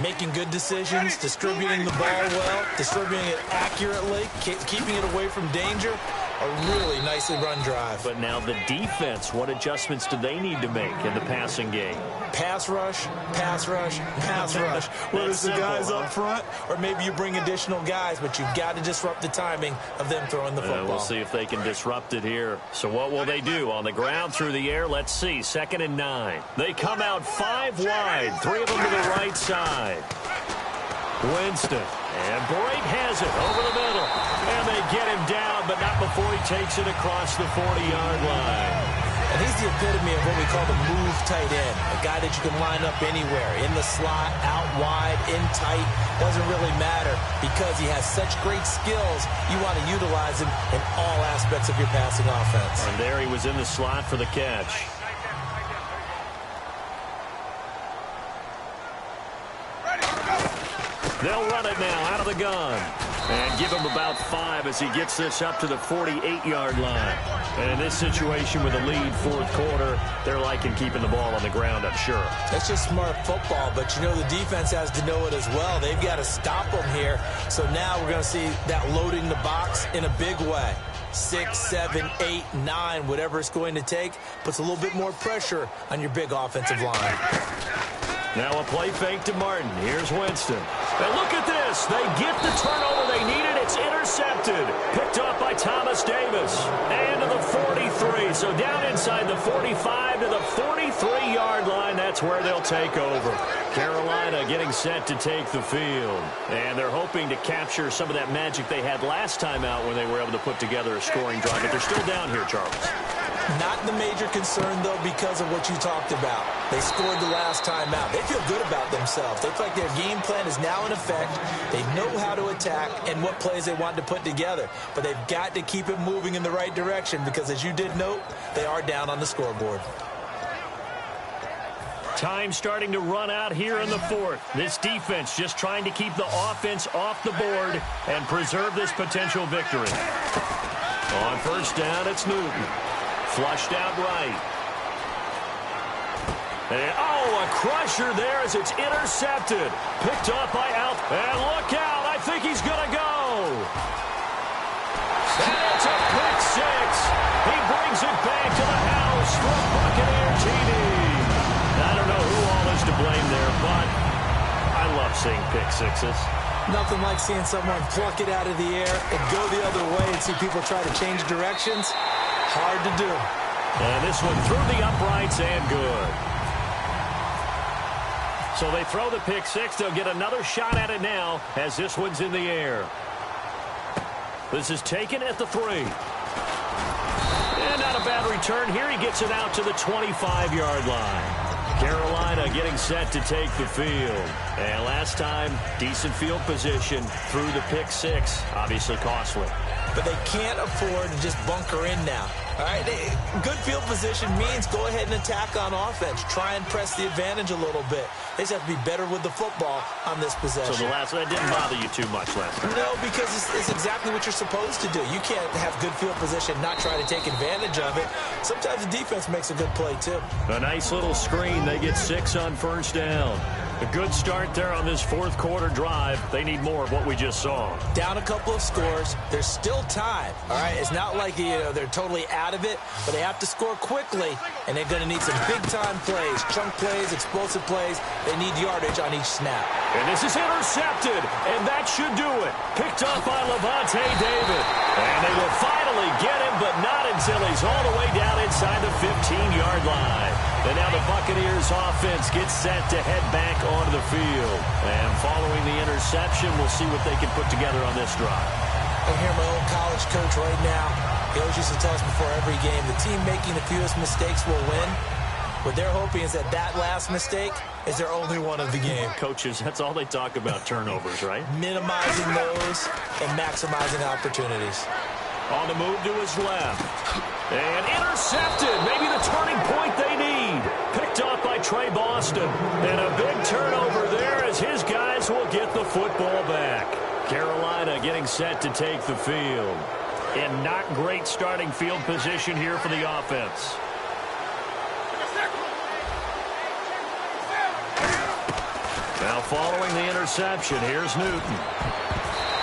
Making good decisions, distributing the ball well, distributing it accurately, keeping it away from danger. A really nicely run drive. But now the defense, what adjustments do they need to make in the passing game? Pass rush, pass rush, pass rush. Whether it's the guys up front or maybe you bring additional guys, but you've got to disrupt the timing of them throwing the football. We'll see if they can disrupt it here. So what will they do? On the ground, through the air, let's see. 2nd and 9. They come out 5 wide, 3 of them to the right side. Winston, and Brake has it over the middle. And they get him down, but not before he takes it across the 40-yard line. And he's the epitome of what we call the move tight end, a guy that you can line up anywhere, in the slot, out wide, in tight, doesn't really matter because he has such great skills. You want to utilize him in all aspects of your passing offense. And there he was in the slot for the catch. They'll run it now out of the gun. And give him about 5 as he gets this up to the 48-yard line. And in this situation with a lead fourth quarter, they're liking keeping the ball on the ground, I'm sure. That's just smart football, but you know the defense has to know it as well. They've got to stop them here. So now we're going to see that loading the box in a big way. 6, 7, 8, 9, whatever it's going to take, puts a little bit more pressure on your big offensive line. Now a play fake to Martin. Here's Winston. And look at this. They get the turnover they needed. It's intercepted. Picked up by Thomas Davis. And to the 43. So down inside the 45 to the 43-yard line. That's where they'll take over. Carolina getting set to take the field. And they're hoping to capture some of that magic they had last time out when they were able to put together a scoring drive. But they're still down here, Charles. Not the major concern, though, because of what you talked about. They scored the last time out. They feel good about themselves. They feel like their game plan is now in effect. They know how to attack and what plays they want to put together. But they've got to keep it moving in the right direction because, as you did note, they are down on the scoreboard. Time starting to run out here in the fourth. This defense just trying to keep the offense off the board and preserve this potential victory. On first down, it's Newton. Flushed out right. And, a crusher there as it's intercepted. Picked up by Alf. And look out, I think he's going to go. And it's a pick 6. He brings it back to the house for Buccaneer TD. I don't know who all is to blame there, but I love seeing pick 6s. Nothing like seeing someone pluck it out of the air and go the other way and see people try to change directions. Hard to do. And this one through the uprights and good. So they throw the pick 6. They'll get another shot at it now as this one's in the air. This is taken at the 3. And not a bad return here. He gets it out to the 25-yard line. Carolina getting set to take the field. And last time, decent field position through the pick six. Obviously costly. But they can't afford to just bunker in now. All right, good field position means go ahead and attack on offense. Try and press the advantage a little bit. They just have to be better with the football on this possession. So that didn't bother you too much last time? No, because it's exactly what you're supposed to do. You can't have good field position, not try to take advantage of it. Sometimes the defense makes a good play, too. A nice little screen. They get 6 on first down. A good start there on this fourth quarter drive. They need more of what we just saw. Down a couple of scores. There's still time. All right, it's not like they're totally out of it, but they have to score quickly, and they're going to need some big-time plays, chunk plays, explosive plays. They need yardage on each snap. And this is intercepted, and that should do it. Picked up by Levante David. And they will finally get him, but not until he's all the way down inside the 15-yard line. And now the Buccaneers offense gets set to head back onto the field. And following the interception, we'll see what they can put together on this drive. I hear my old college coach right now. He always used to tell us before every game, the team making the fewest mistakes will win. What they're hoping is that last mistake is their only one of the game. Coaches, that's all they talk about, turnovers, right? Minimizing those and maximizing opportunities. On the move to his left. And intercepted. Maybe the turning point they need. Picked off by Trey Boston. And a big turnover there as his guys will get the football back. Carolina getting set to take the field. And not great starting field position here for the offense. Now following the interception, here's Newton.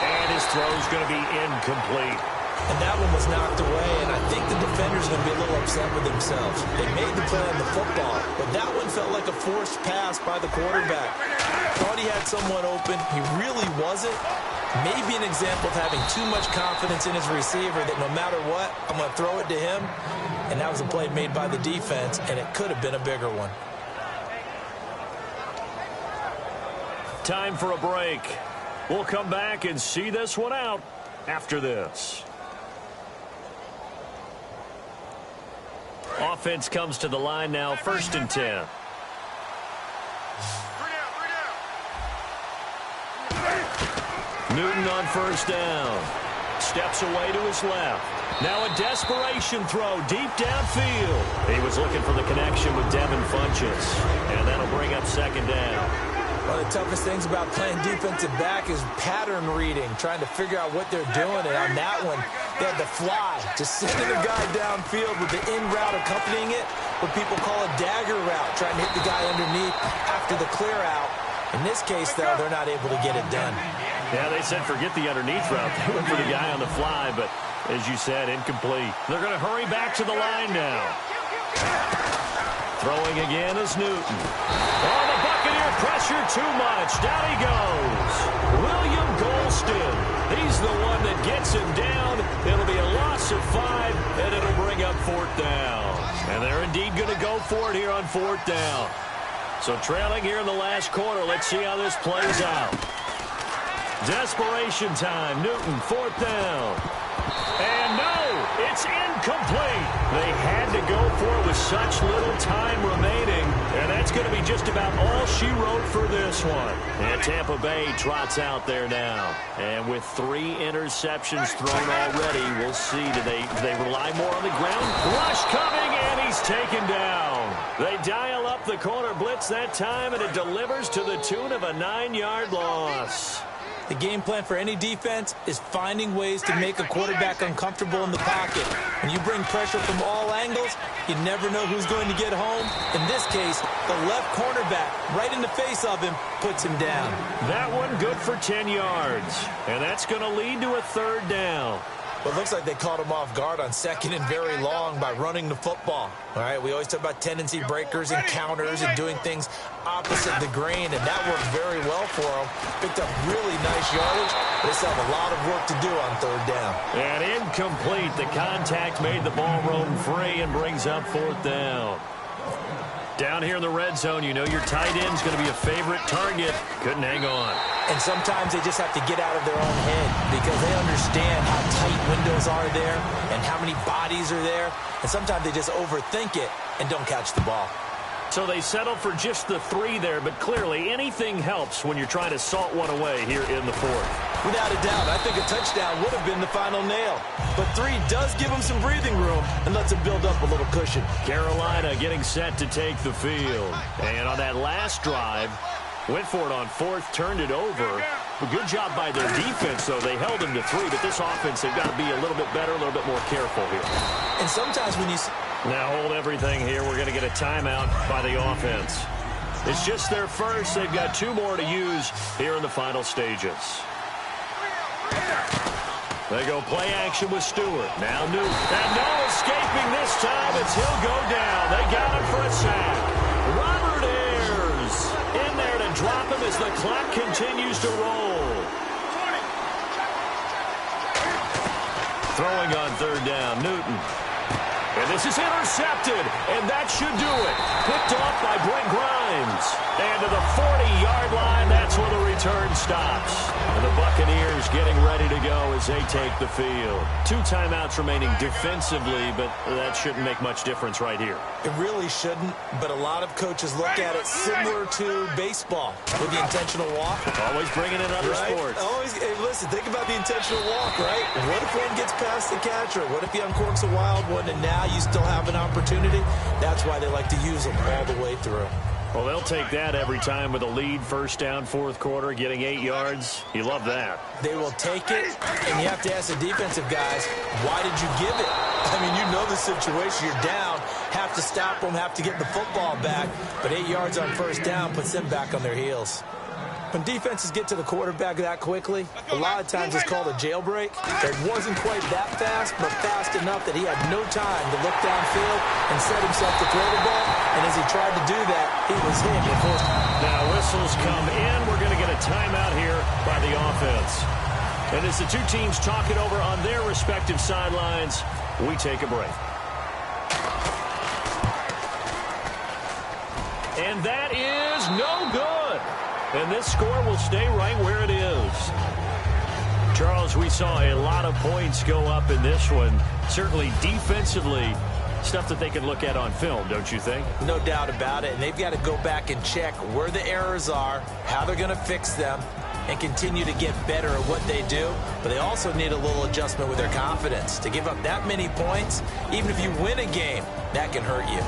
And his throw's going to be incomplete. And that one was knocked away, and I think the defender's going to be a little upset with themselves. They made the play on the football, but that one felt like a forced pass by the quarterback. Thought he had someone open. He really wasn't. Maybe an example of having too much confidence in his receiver that no matter what, I'm going to throw it to him. And that was a play made by the defense, and it could have been a bigger one. Time for a break. We'll come back and see this one out after this. Offense comes to the line now, 1st and 10. Newton on first down. Steps away to his left. Now a desperation throw deep downfield. He was looking for the connection with Devin Funchess. And that'll bring up 2nd down. One of the toughest things about playing defensive back is pattern reading, trying to figure out what they're doing. And on that one, they had to fly, just sending the guy downfield with the in route accompanying it, what people call a dagger route, trying to hit the guy underneath after the clear out. In this case, though, they're not able to get it done. Yeah, they said forget the underneath route. They went for the guy on the fly, but as you said, incomplete. They're going to hurry back to the line now. Throwing again is Newton. Oh, the Buccaneer pressure too much. Down he goes. William Golston. He's the one that gets him down. It'll be a loss of 5, and it'll bring up 4th down. And they're indeed going to go for it here on 4th down. So trailing here in the last quarter. Let's see how this plays out. Desperation time. Newton, 4th down. And no, it's incomplete. They had to go for it with such little time remaining. And that's going to be just about all she wrote for this one. And Tampa Bay trots out there now. And with 3 interceptions thrown already, we'll see. Do they rely more on the ground? Rush coming, and he's taken down. They dial up the corner blitz that time, and it delivers to the tune of a 9-yard loss. The game plan for any defense is finding ways to make a quarterback uncomfortable in the pocket. When you bring pressure from all angles, you never know who's going to get home. In this case, the left cornerback, right in the face of him, puts him down. That one good for 10 yards. And that's going to lead to a 3rd down. Well, it looks like they caught him off guard on 2nd and very long by running the football. All right, we always talk about tendency breakers and counters and doing things opposite the grain, and that worked very well for them. Picked up really nice yardage. They still have a lot of work to do on 3rd down. And incomplete. The contact made the ball roam free and brings up 4th down. Down here in the red zone, you know your tight end's going to be a favorite target. Couldn't hang on. And sometimes they just have to get out of their own head because they understand how tight windows are there and how many bodies are there. And sometimes they just overthink it and don't catch the ball. So they settled for just the 3 there, but clearly anything helps when you're trying to salt one away here in the 4th. Without a doubt, I think a touchdown would have been the final nail. But 3 does give them some breathing room and lets them build up a little cushion. Carolina getting set to take the field. And on that last drive, went for it on 4th, turned it over. A good job by their defense, though. They held them to 3, but this offense, they've got to be a little bit better, a little bit more careful here. And sometimes when you... Now hold everything here. We're going to get a timeout by the offense. It's just their first. They've got 2 more to use here in the final stages. They go play action with Stewart. Now Newton. And no escaping this time as he'll go down. They got him for a sack. Robert Ayers in there to drop him as the clock continues to roll. Throwing on 3rd down, Newton. And this is intercepted, and that should do it. Picked off by Brent Grimes. And to the 40-yard line, that's where the return stops. And the Buccaneers getting ready to go as they take the field. 2 timeouts remaining defensively, but that shouldn't make much difference right here. It really shouldn't, but a lot of coaches look at it similar to baseball with the intentional walk. Always bringing in other sports. Always, hey, listen, think about the intentional walk, right? What if one gets past the catcher? What if he uncorks a wild one and now you still have an opportunity? That's why they like to use them all the way through. Well, they'll take that every time with a lead, 1st down, 4th quarter, getting 8 yards. You love that. They will take it, and you have to ask the defensive guys, why did you give it? I mean, you know the situation. You're down, have to stop them, have to get the football back, but 8 yards on 1st down puts them back on their heels. When defenses get to the quarterback that quickly, a lot of times it's called a jailbreak. It wasn't quite that fast, but fast enough that he had no time to look downfield and set himself to throw the ball. And as he tried to do that, he was hit and forced. Now whistles come in. We're going to get a timeout here by the offense. And as the 2 teams talk it over on their respective sidelines, we take a break. And that is no good. And this score will stay right where it is. Charles, we saw a lot of points go up in this one. Certainly defensively, stuff that they can look at on film, don't you think? No doubt about it. And they've got to go back and check where the errors are, how they're going to fix them, and continue to get better at what they do. But they also need a little adjustment with their confidence. To give up that many points, even if you win a game, that can hurt you.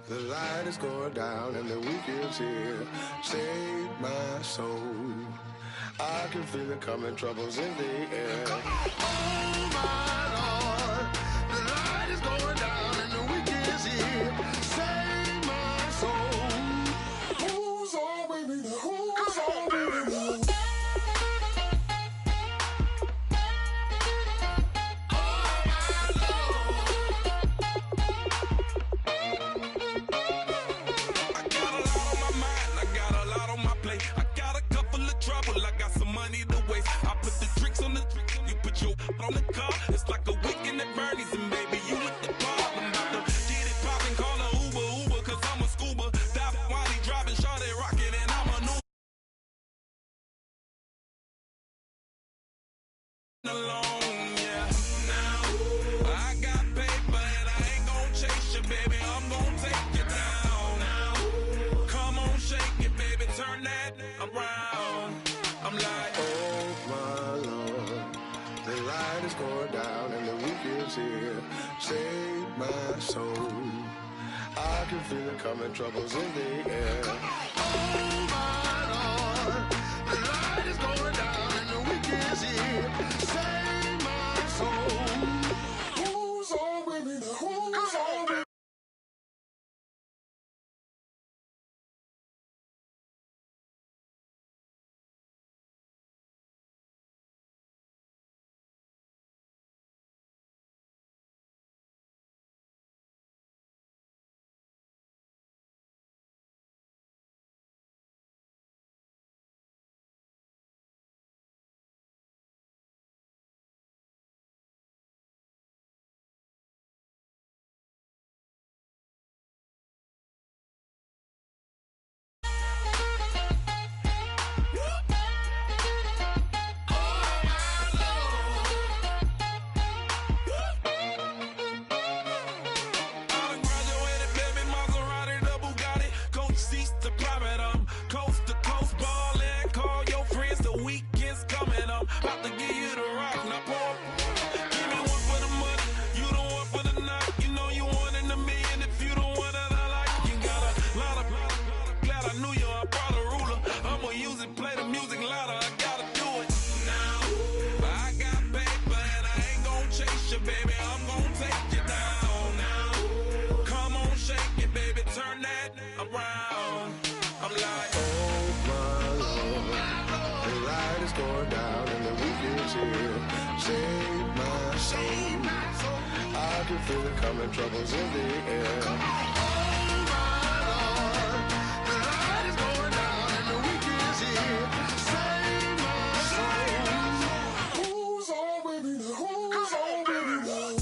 The light is going down and the week is here. Save my soul. I can feel it coming, troubles in the air. Oh my Lord, the light is going down and the week is here. Save my soul. Who's all with me? Who's all with me? On the car, it's like a weekend at Bernie's, and baby, you with the problem. About to get it poppin', call a Uber, cause I'm a scuba. Dive while he driving, shawty rockin', and I'm a new alone, yeah. Now, I got paper, and I ain't gon' chase you, baby. I'm gon' take you down. Now, come on, shake it, baby, turn that around. I'm like, oh my Lord. The light is going down and the week is here. Save my soul. I can feel it coming, troubles in the air. Oh my Lord, the light is going down and the week is here. Save my soul. Who's all with me? Who's all with me? going down and the weekend's here. Save my soul. I can feel it coming, troubles in the air. Oh my Lord, the light is going down and the weekend's here. Save my soul. Who's on with me now? Who's on with me now?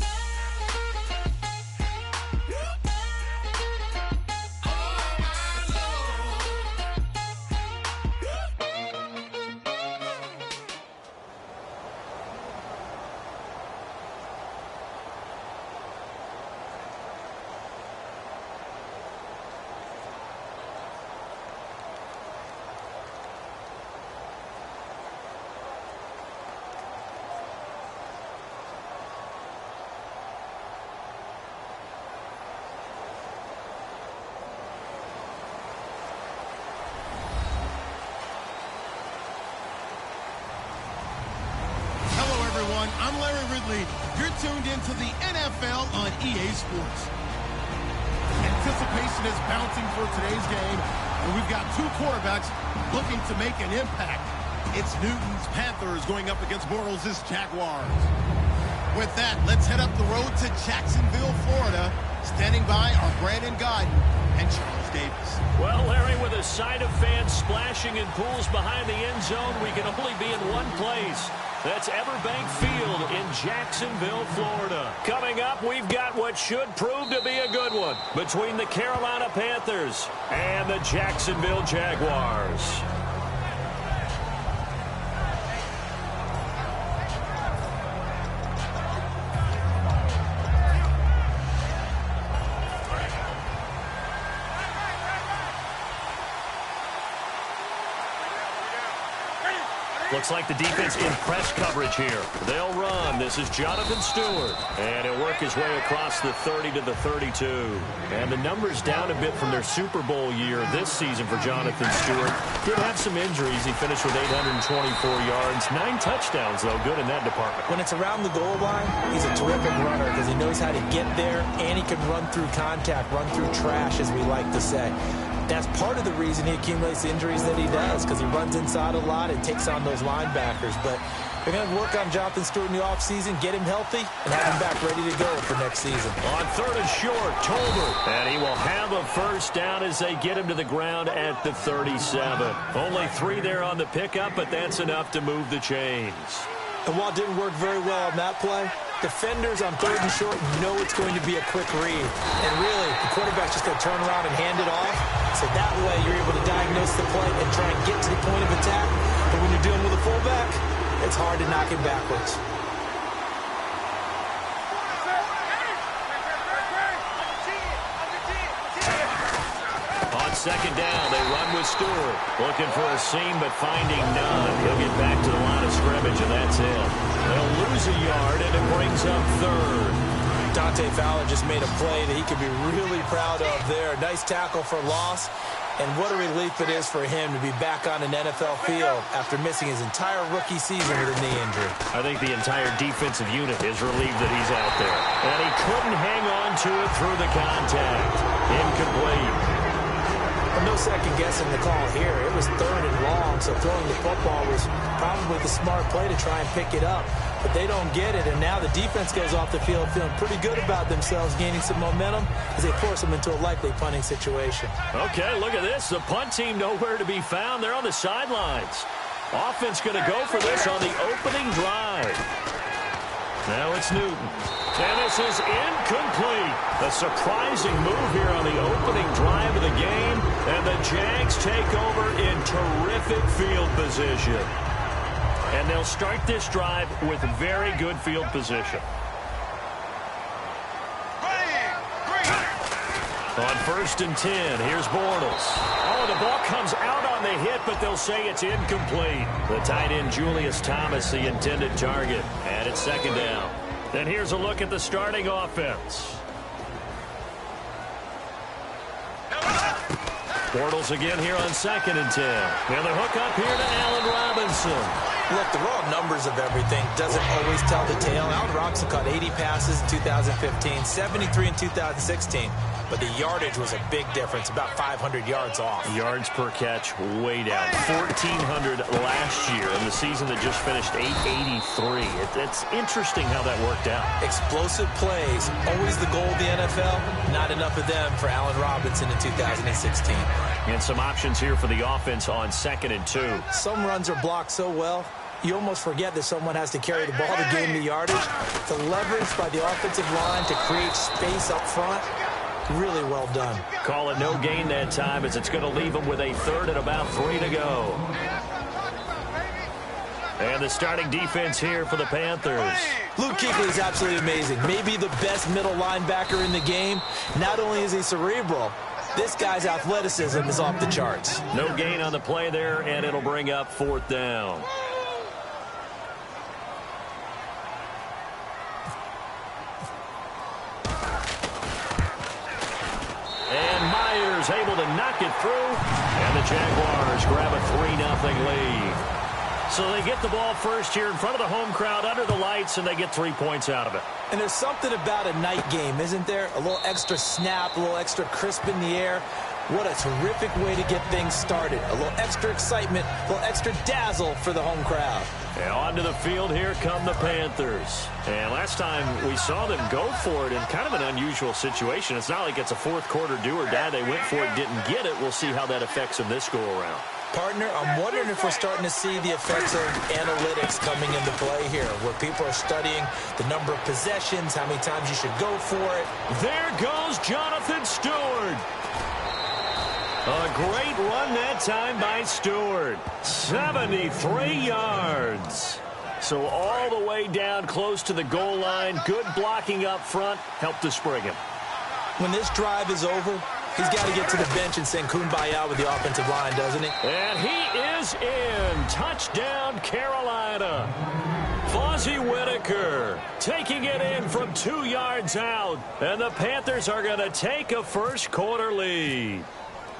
I'm Larry Ridley. You're tuned into the NFL on EA Sports. Anticipation is bouncing for today's game, and we've got two quarterbacks looking to make an impact. It's Newton's Panthers going up against Bortles' Jaguars. With that, let's head up the road to Jacksonville, Florida. Standing by are Brandon Godden and Charles Davis. Well, Larry, with a sight of fans splashing in pools behind the end zone, we can only be in one place. That's Everbank Field in Jacksonville, Florida. Coming up, we've got what should prove to be a good one between the Carolina Panthers and the Jacksonville Jaguars. Looks like the defense in press coverage here. They'll run. This is Jonathan Stewart. And he'll work his way across the 30 to the 32. And the numbers down a bit from their Super Bowl year this season for Jonathan Stewart. Did have some injuries. He finished with 824 yards. 9 touchdowns, though. Good in that department. When it's around the goal line, he's a terrific runner because he knows how to get there, and he can run through contact, run through trash, as we like to say. That's part of the reason he accumulates the injuries that he does, because he runs inside a lot and takes on those linebackers. But they're going to work on Jonathan Stewart in the offseason, get him healthy, and have him back ready to go for next season. On 3rd and short, Tolbert. And he will have a first down as they get him to the ground at the 37. Only 3 there on the pickup, but that's enough to move the chains. And while it didn't work very well on that play, defenders on 3rd and short know it's going to be a quick read. And really, the quarterback's just going to turn around and hand it off. So that way, you're able to diagnose the play and try and get to the point of attack. But when you're dealing with a fullback, it's hard to knock him backwards. On 2nd down, they run with Stewart. Looking for a seam, but finding none. He'll get back to the line of scrimmage, and that's it. They'll lose a yard, and it brings up 3rd. Dante Fowler just made a play that he could be really proud of there. Nice tackle for loss, and what a relief it is for him to be back on an NFL field after missing his entire rookie season with a knee injury. I think the entire defensive unit is relieved that he's out there. And he couldn't hang on to it through the contact. Incomplete. No second guessing the call here. It was 3rd and long, so throwing the football was probably the smart play to try and pick it up. But they don't get it, and now the defense goes off the field feeling pretty good about themselves, gaining some momentum as they force them into a likely punting situation. Okay, look at this. The punt team nowhere to be found. They're on the sidelines. Offense going to go for this on the opening drive. Now it's Newton. And this is incomplete. A surprising move here on the opening drive of the game. And the Jags take over in terrific field position. And they'll start this drive with very good field position. On 1st and 10, here's Bortles. Oh, the ball comes out on the hit, but they'll say it's incomplete. The tight end, Julius Thomas, the intended target. And it's 2nd down. Then here's a look at the starting offense. Bortles again here on 2nd and 10. And the hook up here to Allen Robinson. Look, the raw numbers of everything doesn't always tell the tale. Allen Robinson caught 80 passes in 2015, 73 in 2016. but the yardage was a big difference, about 500 yards off. Yards per catch way down. 1,400 last year in the season that just finished 883. It's interesting how that worked out. Explosive plays, always the goal of the NFL. Not enough of them for Allen Robinson in 2016. And some options here for the offense on 2nd and 2. Some runs are blocked so well, you almost forget that someone has to carry the ball to gain the yardage. The leverage by the offensive line to create space up front, really well done. Call it no gain that time as it's going to leave them with a 3rd and about 3 to go. And the starting defense here for the Panthers. Blkguy is absolutely amazing. Maybe the best middle linebacker in the game. Not only is he cerebral, this guy's athleticism is off the charts. No gain on the play there, and it'll bring up 4th down. And Myers able to knock it through. And the Jaguars grab a 3-0 lead. So they get the ball first here in front of the home crowd under the lights, and they get 3 points out of it. And there's something about a night game, isn't there? A little extra snap, a little extra crisp in the air. What a terrific way to get things started. A little extra excitement, a little extra dazzle for the home crowd. And onto the field, here come the Panthers. And last time we saw them go for it in kind of an unusual situation. It's not like it's a 4th quarter do or die. They went for it, didn't get it. We'll see how that affects them this go-around. Partner, I'm wondering if we're starting to see the effects of analytics coming into play here, where people are studying the number of possessions, how many times you should go for it. There goes Jonathan Stewart. A great run that time by Stewart. 73 yards. So all the way down close to the goal line. Good blocking up front. Helped to spring him. When this drive is over, he's got to get to the bench and sing kumbaya with the offensive line, doesn't he? And he is in. Touchdown, Carolina. Fozzie Whitaker taking it in from 2 yards out. And the Panthers are going to take a first quarter lead.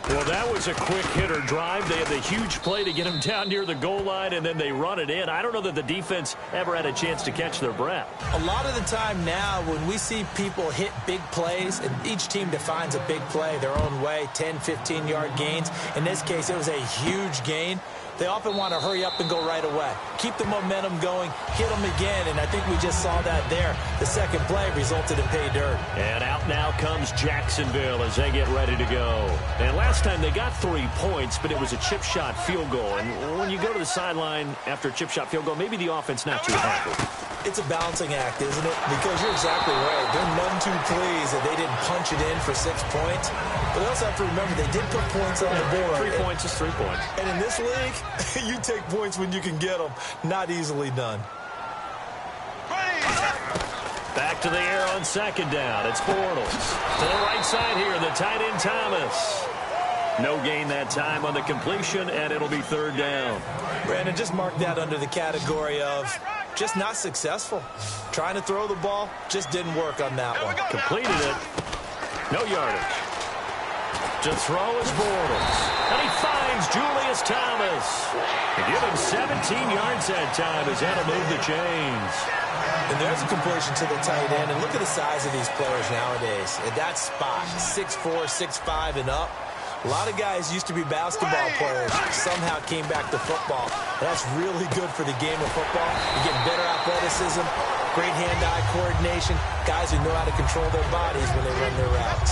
Well, that was a quick hitter drive. They had the huge play to get him down near the goal line, and then they run it in. I don't know that the defense ever had a chance to catch their breath. A lot of the time now, when we see people hit big plays, and each team defines a big play their own way, 10, 15-yard gains. In this case, it was a huge gain. They often want to hurry up and go right away. Keep the momentum going, hit them again, and I think we just saw that there. The second play resulted in pay dirt. And out now comes Jacksonville as they get ready to go. And last time they got 3 points, but it was a chip shot field goal. And when you go to the sideline after a chip shot field goal, maybe the offense not too happy. It's a balancing act, isn't it? Because you're exactly right. They're none too pleased that they didn't punch it in for 6 points. But they also have to remember they did put points on the board. 3 points is 3 points. And in this league, you take points when you can get them. Not easily done. Back to the air on 2nd down. It's Bortles. To the right side here, the tight end Thomas. No gain that time on the completion, and it'll be 3rd down. Brandon, just mark that under the category of just not successful. Trying to throw the ball, just didn't work on that one. Completed it. No yardage. To throw is Bortles. And he finds Julius Thomas. To give him 17 yards that time as that'll move the chains. And there's a completion to the tight end. And look at the size of these players nowadays. At that spot, 6'4", 6'5", and up. A lot of guys used to be basketball players, somehow came back to football. That's really good for the game of football. You get better athleticism, great hand-eye coordination, guys who know how to control their bodies when they run their routes.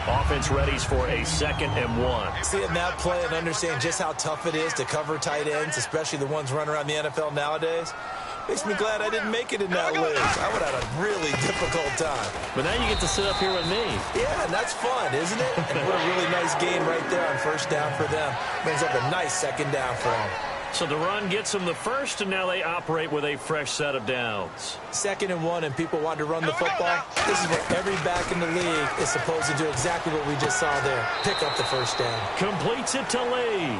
Offense readies for a 2nd and 1. Seeing that play and understand just how tough it is to cover tight ends, especially the ones running around the NFL nowadays, makes me glad I didn't make it in that league. I would have had a really difficult time. But now you get to sit up here with me. Yeah, and that's fun, isn't it? And what a really nice gain right there on 1st down for them. Brings up a nice 2nd down for them. So the run gets them the first, and now they operate with a fresh set of downs. 2nd and 1, and people want to run the football. This is where every back in the league is supposed to do exactly what we just saw there. Pick up the 1st down. Completes it to Lee.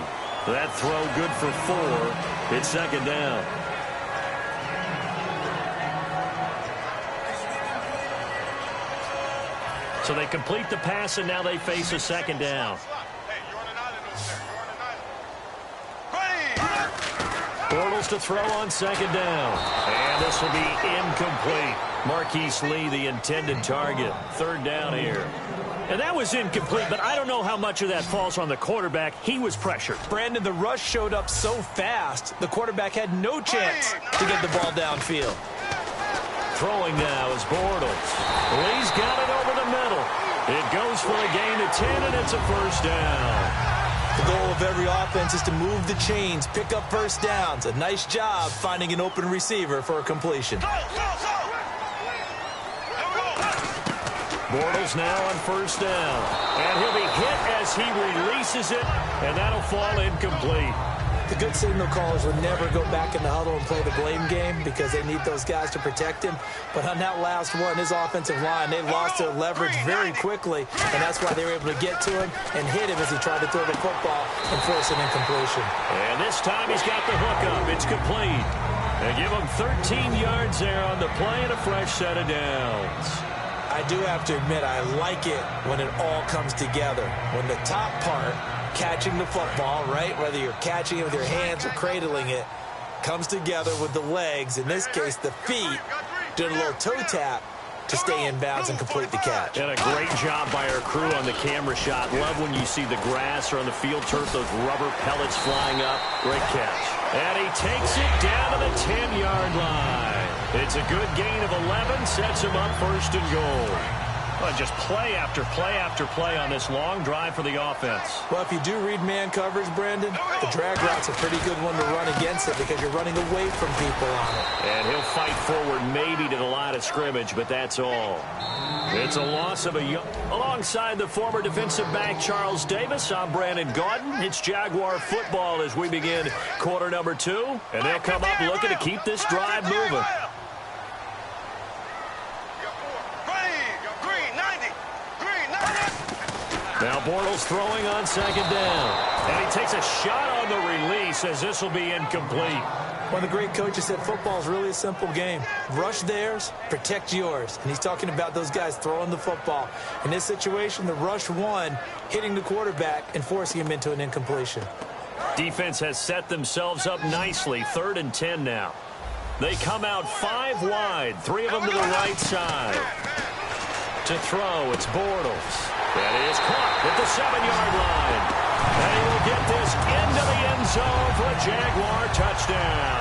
That throw good for 4. It's 2nd down. So they complete the pass, and now they face a 2nd down. Bortles to throw on second down. And this will be incomplete. Marquise Lee, the intended target. Third down here. And that was incomplete, but I don't know how much of that falls on the quarterback. He was pressured. Brandon, the rush showed up so fast, the quarterback had no chance to get the ball downfield. Throwing now is Bortles. Lee's got it over the middle. It goes for a gain of 10, and it's a first down. The goal of every offense is to move the chains, pick up first downs. A nice job finding an open receiver for a completion. Bortles now on first down. And he'll be hit as he releases it, and that'll fall incomplete. The good signal callers would never go back in the huddle and play the blame game because they need those guys to protect him. But on that last one, his offensive line, they lost their leverage very quickly, and that's why they were able to get to him and hit him as he tried to throw the football and force an incompletion. And this time he's got the hook up. It's complete. They give him 13 yards there on the play and a fresh set of downs. I do have to admit, I like it when it all comes together. When the top part, catching the football, right, whether you're catching it with your hands or cradling it, comes together with the legs, in this case the feet, doing a little toe tap to stay in bounds and complete the catch. And a great job by our crew on the camera shot. Love when you see the grass or on the field turf, those rubber pellets flying up. Great catch. And he takes it down to the 10-yard line. It's a good gain of 11, sets him up first and goal. Well, just play after play after play on this long drive for the offense. Well, if you do read man coverage, Brandon, the drag route's a pretty good one to run against it because you're running away from people on it. And he'll fight forward maybe to the line of scrimmage, but that's all. It's a loss of a alongside the former defensive back Charles Davis. I'm Brandon Gaudin. It's Jaguar football as we begin quarter number 2. And they'll come up looking to keep this drive moving. Now Bortles throwing on second down. And he takes a shot on the release as this will be incomplete. One of the great coaches said football is really a simple game. Rush theirs, protect yours. And he's talking about those guys throwing the football. In this situation, the rush won, hitting the quarterback and forcing him into an incompletion. Defense has set themselves up nicely. 3rd and 10 now. They come out 5 wide, 3 of them to the right side. To throw, it's Bortles. That is caught at the 7-yard line. And he will get this into the end zone for a Jaguar touchdown.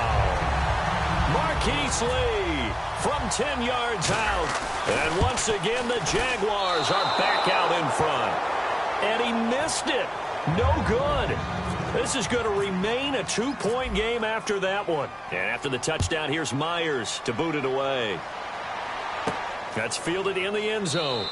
Marquise Lee from 10 yards out. And once again, the Jaguars are back out in front. And he missed it. No good. This is going to remain a 2-point game after that one. And after the touchdown, here's Myers to boot it away. That's fielded in the end zone.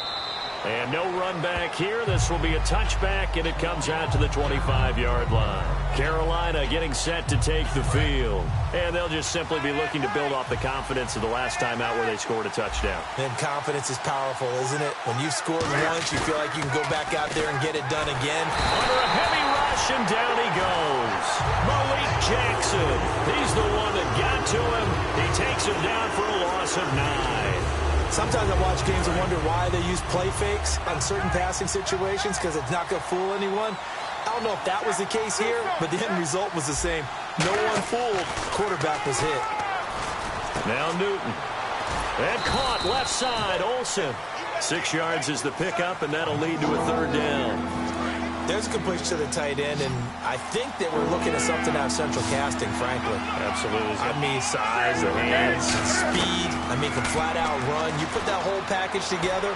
And no run back here. This will be a touchback, and it comes out to the 25-yard line. Carolina getting set to take the field. And they'll just simply be looking to build off the confidence of the last time out where they scored a touchdown. And confidence is powerful, isn't it? When you've scored once, you feel like you can go back out there and get it done again. Under a heavy rush, and down he goes. Malik Jackson. He's the one that got to him. He takes him down for a loss of 9. Sometimes I watch games and wonder why they use play fakes on certain passing situations because it's not going to fool anyone. I don't know if that was the case here, but the end result was the same. No one fooled. Quarterback was hit. Now Newton. And caught left side, Olsen. 6 yards is the pickup, and that'll lead to a 3rd down. There's a completion to the tight end, and I think that we're looking at something out of central casting, frankly. Absolutely. I mean, size, the hands, speed. I mean, can flat out run. You put that whole package together,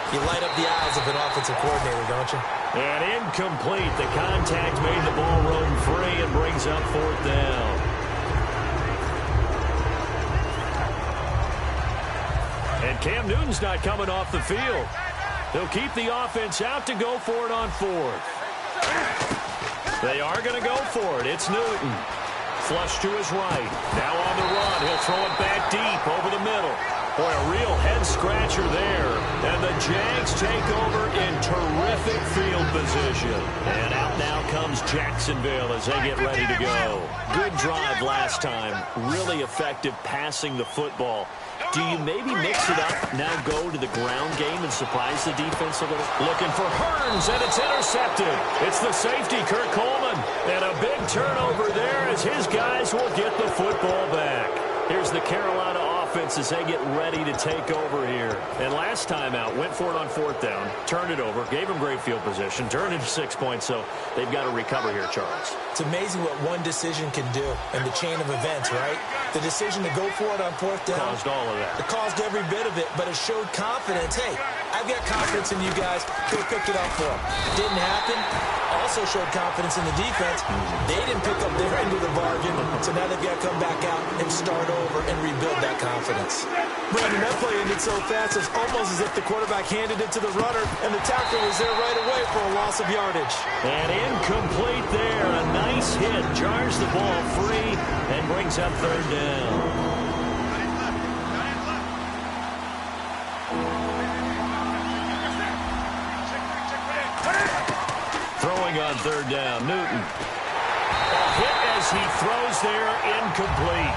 you light up the eyes of an offensive coordinator, don't you? And incomplete. The contact made the ball roam free and brings up 4th down. And Cam Newton's not coming off the field. They'll keep the offense out to go for it on 4th. They are going to go for it. It's Newton. Flush to his right. Now on the run. He'll throw it back deep over the middle. Boy, a real head-scratcher there. And the Jags take over in terrific field position. And out now comes Jacksonville as they get ready to go. Good drive last time. Really effective passing the football. Do you maybe mix it up, now go to the ground game and surprise the defense a little? Looking for Hearns, and it's intercepted. It's the safety, Kurt Coleman. And a big turnover there as his guys will get the football back. Here's the Carolina offense as they get ready to take over here. And last time out, went for it on 4th down, turned it over, gave them great field position, turned into 6 points, so they've got to recover here, Charles. It's amazing what one decision can do in the chain of events, right? The decision to go for it on 4th down. Caused all of that. It caused every bit of it, but it showed confidence. Hey, I've got confidence in you guys. Go pick it up for them. Didn't happen. Also showed confidence in the defense. They didn't pick up their end of the bargain, so now they've got to come back out and start over and rebuild that confidence. Brandon, that play ended so fast, it's almost as if the quarterback handed it to the runner, and the tackler was there right away for a loss of yardage. And incomplete there. A nice hit. Jars the ball free and brings up 3rd down. Throwing on 3rd down, Newton. A hit as he throws there, incomplete.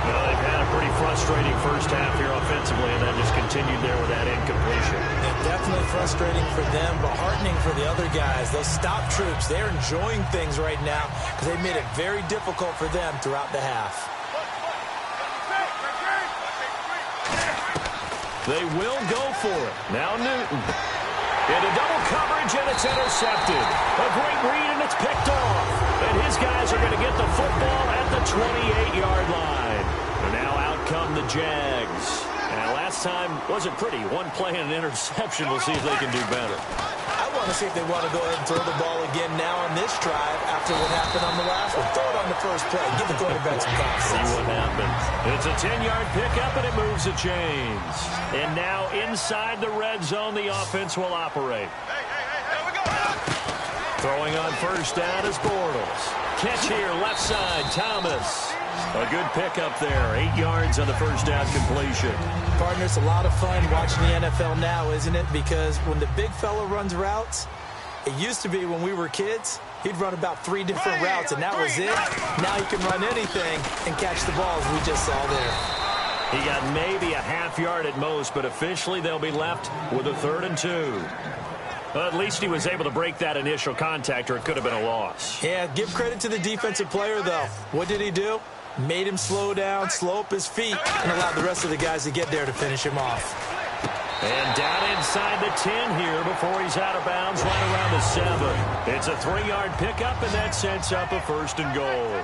Well, they've had a pretty frustrating first half here offensively, and that just continued there with that incompletion. Yeah, definitely frustrating for them, but heartening for the other guys. Those stop troops, they're enjoying things right now because they made it very difficult for them throughout the half. They will go for it. Now Newton. Into double coverage, and it's intercepted. A great read, and it's picked off. And his guys are going to get the football at the 28-yard line. And now out come the Jags. And last time wasn't pretty. One play and an interception. We'll see if they can do better. I want to see if they want to go ahead and throw the ball again now on this drive after what happened on the last one. Throw it on the first play. Give the quarterback some confidence. See what happens. It's a 10-yard pickup, and it moves the chains. And now inside the red zone, the offense will operate. Throwing on 1st down is Bortles. Catch here, left side, Thomas. A good pickup there. 8 yards on the 1st down completion. Partner, it's a lot of fun watching the NFL now, isn't it? Because when the big fella runs routes, it used to be when we were kids, he'd run about 3 different routes, and that was it. Now he can run anything and catch the ball, as we just saw there. He got maybe a half yard at most, but officially they'll be left with a 3rd and 2. Well, at least he was able to break that initial contact, or it could have been a loss. Yeah, give credit to the defensive player, though. What did he do? Made him slow down, slow up his feet, and allowed the rest of the guys to get there to finish him off. And down inside the 10 here before he's out of bounds, right around the 7. It's a 3-yard pickup, and that sets up a 1st and goal.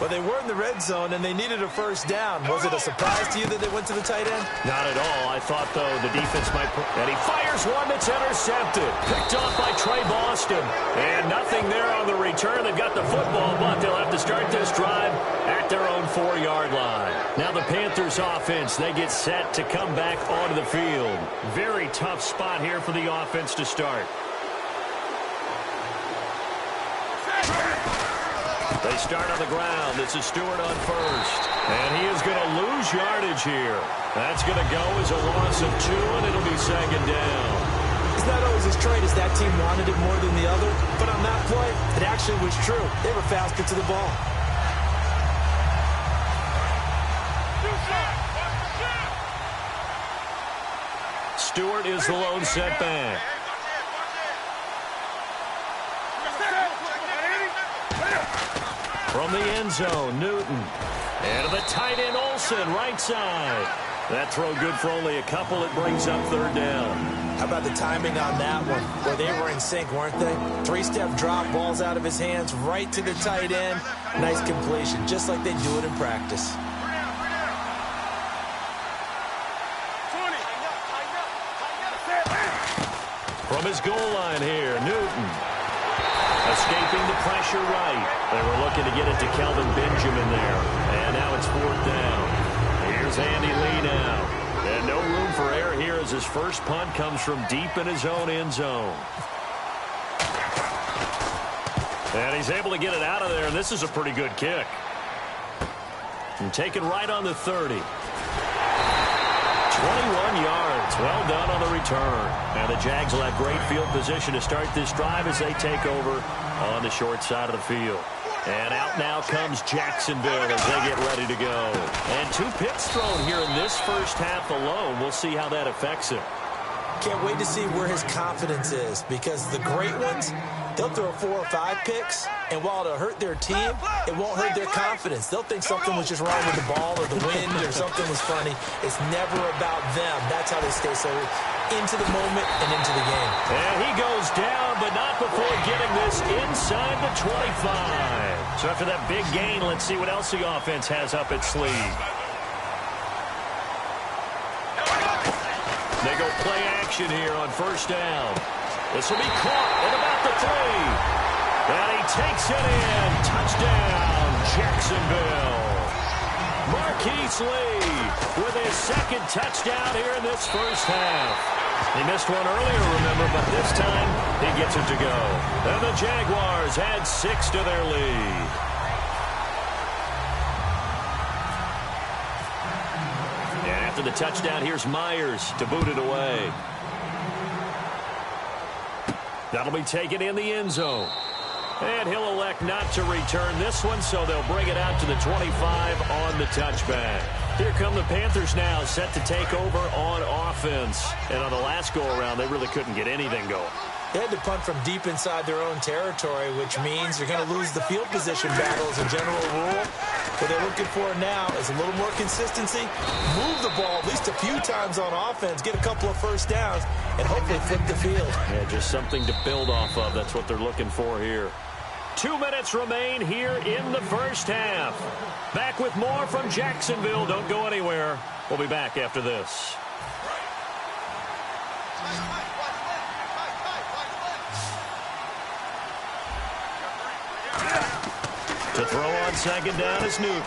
Well, they were in the red zone, and they needed a 1st down. Was it a surprise to you that they went to the tight end? Not at all. I thought, though, the defense might... And he fires one that's intercepted. Picked off by Trey Boston. And nothing there on the return. They've got the football, but they'll have to start this drive at their own 4-yard line. Now the Panthers offense, they get set to come back onto the field. Very tough spot here for the offense to start. They start on the ground. This is Stewart on 1st. And he is going to lose yardage here. That's going to go as a loss of 2, and it'll be 2nd down. It's not always as straight as that team wanted it more than the other. But on that play, it actually was true. They were faster to the ball. Stewart is the lone setback. From the end zone, Newton. And to the tight end, Olsen, right side. That throw good for only a couple. It brings up 3rd down. How about the timing on that one? Well, they were in sync, weren't they? 3-step drop, balls out of his hands, right to the tight end. Nice completion, just like they do it in practice. From his goal line here, Newton. Escaping the pressure right. They were looking to get it to Kelvin Benjamin there. And now it's 4th down. Here's Andy Lee now. And no room for error here as his first punt comes from deep in his own end zone. And he's able to get it out of there, and this is a pretty good kick. And taken right on the 30. 21 yards. Well done on the return. And the Jags will have great field position to start this drive as they take over on the short side of the field. And out now comes Jacksonville as they get ready to go. And 2 picks thrown here in this first half alone. We'll see how that affects him. Can't wait to see where his confidence is, because the great ones, they'll throw 4 or 5 picks, and while it'll hurt their team, it won't hurt their confidence. They'll think something was just wrong with the ball or the wind or something was funny. It's never about them. That's how they stay so into the moment and into the game. And he goes down, but not before getting this inside the 25. So after that big gain, let's see what else the offense has up its sleeve. They go play action here on first down. This will be caught at about the 3. And he takes it in. Touchdown, Jacksonville. Marquise Lee with his second touchdown here in this first half. He missed one earlier, remember, but this time he gets it to go. And the Jaguars add 6 to their lead. And after the touchdown, here's Myers to boot it away. That'll be taken in the end zone. And he'll elect not to return this one, so they'll bring it out to the 25 on the touchback. Here come the Panthers now, set to take over on offense. And on the last go-around, they really couldn't get anything going. They had to punt from deep inside their own territory, which means you're going to lose the field position battle as a general rule. What they're looking for now is a little more consistency, move the ball at least a few times on offense, get a couple of first downs, and hopefully flip the field. Yeah, just something to build off of. That's what they're looking for here. 2 minutes remain here in the first half. Back with more from Jacksonville. Don't go anywhere. We'll be back after this. To throw on second down is Newton.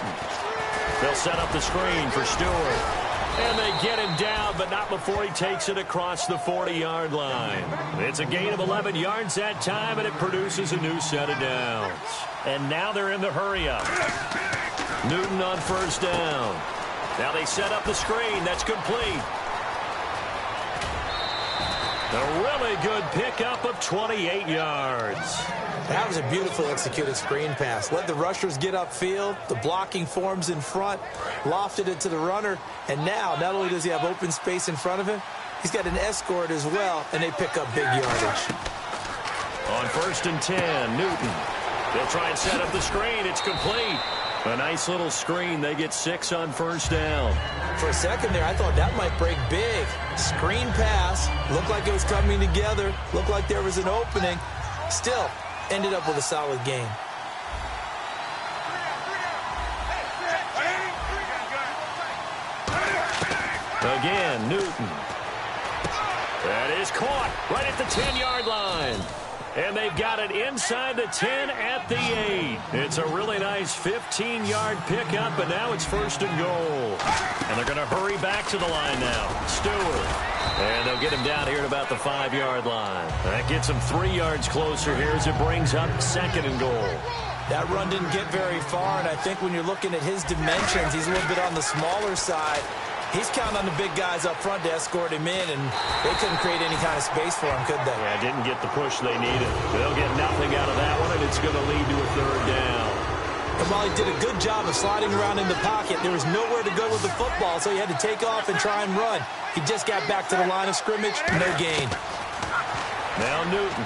They'll set up the screen for Stewart. And they get him down, but not before he takes it across the 40-yard line. It's a gain of 11 yards that time, and it produces a new set of downs. And now they're in the hurry-up. Newton on first down. Now they set up the screen. That's complete. A really good pickup of 28 yards. That was a beautifully executed screen pass. Let the rushers get upfield. The blocking forms in front. Lofted it to the runner. And now, not only does he have open space in front of him, he's got an escort as well, and they pick up big yardage. On first and 10, Newton. They'll try and set up the screen. It's complete. A nice little screen. They get 6 on first down. For a second there, I thought that might break big. Screen pass. Looked like it was coming together. Looked like there was an opening. Still, ended up with a solid game. Again, Newton. That is caught right at the 10-yard line. And they've got it inside the 10 at the 8. It's a really nice 15-yard pickup, and now it's first and goal. And they're going to hurry back to the line now. Stewart. And they'll get him down here at about the 5-yard line. That gets him 3 yards closer here as it brings up second and goal. That run didn't get very far, and I think when you're looking at his dimensions, he's a little bit on the smaller side. He's counting on the big guys up front to escort him in, and they couldn't create any kind of space for him, could they? Yeah, didn't get the push they needed. They'll get nothing out of that one, and it's going to lead to a third down. And while he did a good job of sliding around in the pocket, there was nowhere to go with the football, so he had to take off and try and run. He just got back to the line of scrimmage, no gain. Now Newton.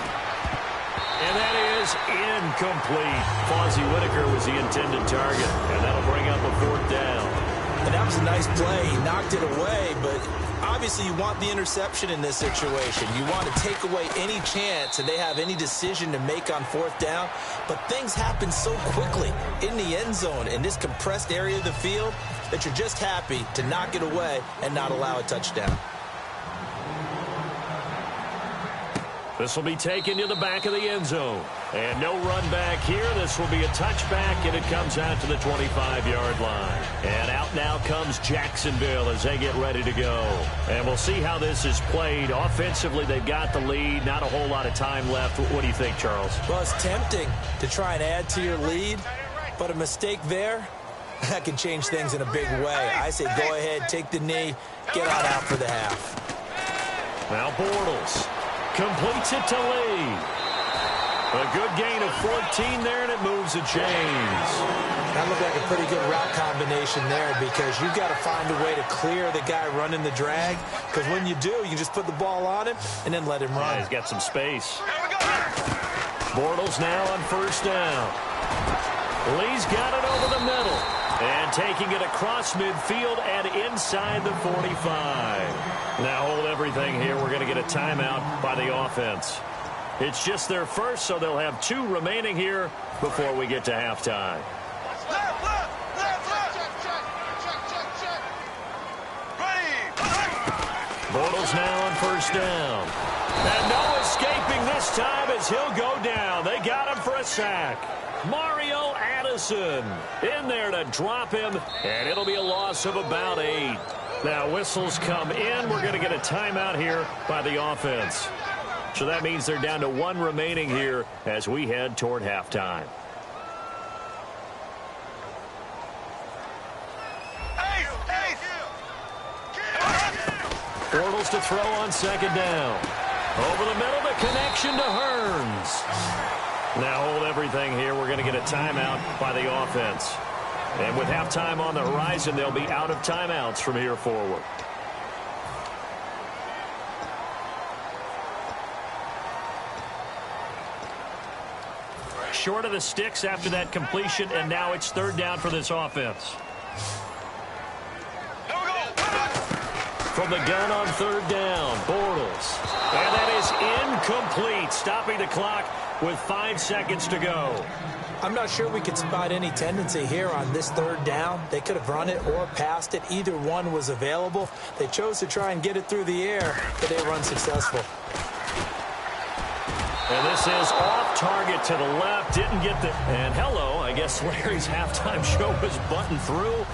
And that is incomplete. Fozzie Whitaker was the intended target, and that'll bring up a fourth down. And that was a nice play. He knocked it away, but obviously you want the interception in this situation. You want to take away any chance and they have any decision to make on fourth down. But things happen so quickly in the end zone in this compressed area of the field that you're just happy to knock it away and not allow a touchdown. This will be taken to the back of the end zone. And no run back here. This will be a touchback, and it comes out to the 25-yard line. And out now comes Jacksonville as they get ready to go. And we'll see how this is played. Offensively, they've got the lead. Not a whole lot of time left. What do you think, Charles? Well, it's tempting to try and add to your lead, but a mistake there, that can change things in a big way. I say go ahead, take the knee, get on out for the half. Now Bortles completes it to Lee. A good gain of 14 there, and it moves the chains. That looked like a pretty good route combination there because you've got to find a way to clear the guy running the drag, because when you do, you just put the ball on him and then let him run. Yeah, he's got some space. Bortles now on first down. Lee's got it over the middle. And taking it across midfield and inside the 45. Now hold everything here. We're going to get a timeout by the offense. It's just their first, so they'll have 2 remaining here before we get to halftime. Bortles now on first down. And no escaping this time as he'll go down. They got him for a sack. Mario Addison in there to drop him, and it'll be a loss of about 8. Now whistles come in. We're going to get a timeout here by the offense. So that means they're down to 1 remaining here as we head toward halftime. Bortles to throw on second down. Over the middle, the connection to Hearns. Now hold everything here. We're going to get a timeout by the offense. And with halftime on the horizon, they'll be out of timeouts from here forward. Short of the sticks after that completion, and now it's third down for this offense. From the gun on third down, Bortles. And that is incomplete, stopping the clock with 5 seconds to go. I'm not sure we could spot any tendency here on this third down. They could have run it or passed it. Either one was available. They chose to try and get it through the air, but they were unsuccessful. And this is off target to the left. Didn't get the... And hello, I guess Larry's halftime show was buttoned through.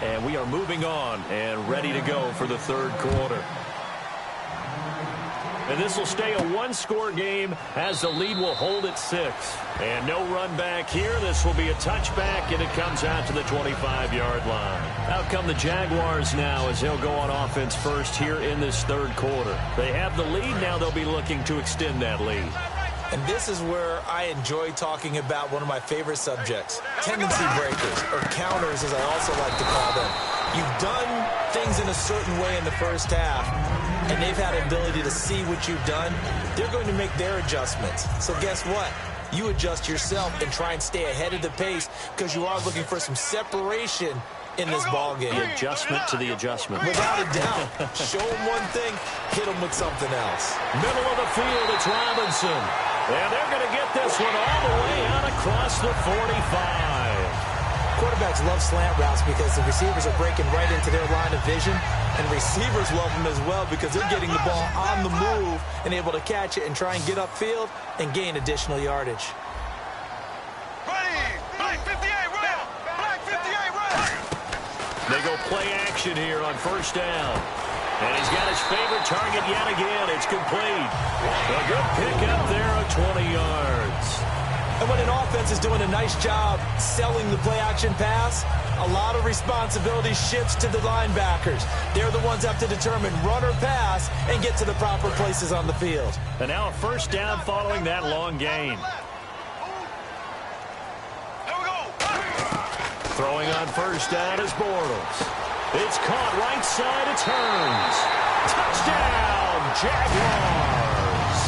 And we are moving on and ready to go for the third quarter. And this will stay a 1-score game as the lead will hold at 6. And no run back here. This will be a touchback, and it comes out to the 25-yard line. Out come the Jaguars now as they'll go on offense first here in this third quarter. They have the lead. Now they'll be looking to extend that lead. And this is where I enjoy talking about one of my favorite subjects, tendency breakers, or counters as I also like to call them. You've done things in a certain way in the first half, and they've had an ability to see what you've done. They're going to make their adjustments. So guess what? You adjust yourself and try and stay ahead of the pace because you are looking for some separation in this ball game. The adjustment to the adjustment. Without a doubt. Show them one thing, hit them with something else. Middle of the field, it's Robinson. And they're going to get this one all the way out across the 45. Quarterbacks love slant routes because the receivers are breaking right into their line of vision, and receivers love them as well because they're getting the ball on the move and able to catch it and try and get upfield and gain additional yardage. They go play action here on first down. And he's got his favorite target yet again. It's complete. A good pickup there at 20 yards. And when an offense is doing a nice job selling the play-action pass, a lot of responsibility shifts to the linebackers. They're the ones that have to determine run or pass and get to the proper places on the field. And now a first down following that long gain. Throwing on first down is Bortles. It's caught right side. It's Hearns. Touchdown, Jaguars.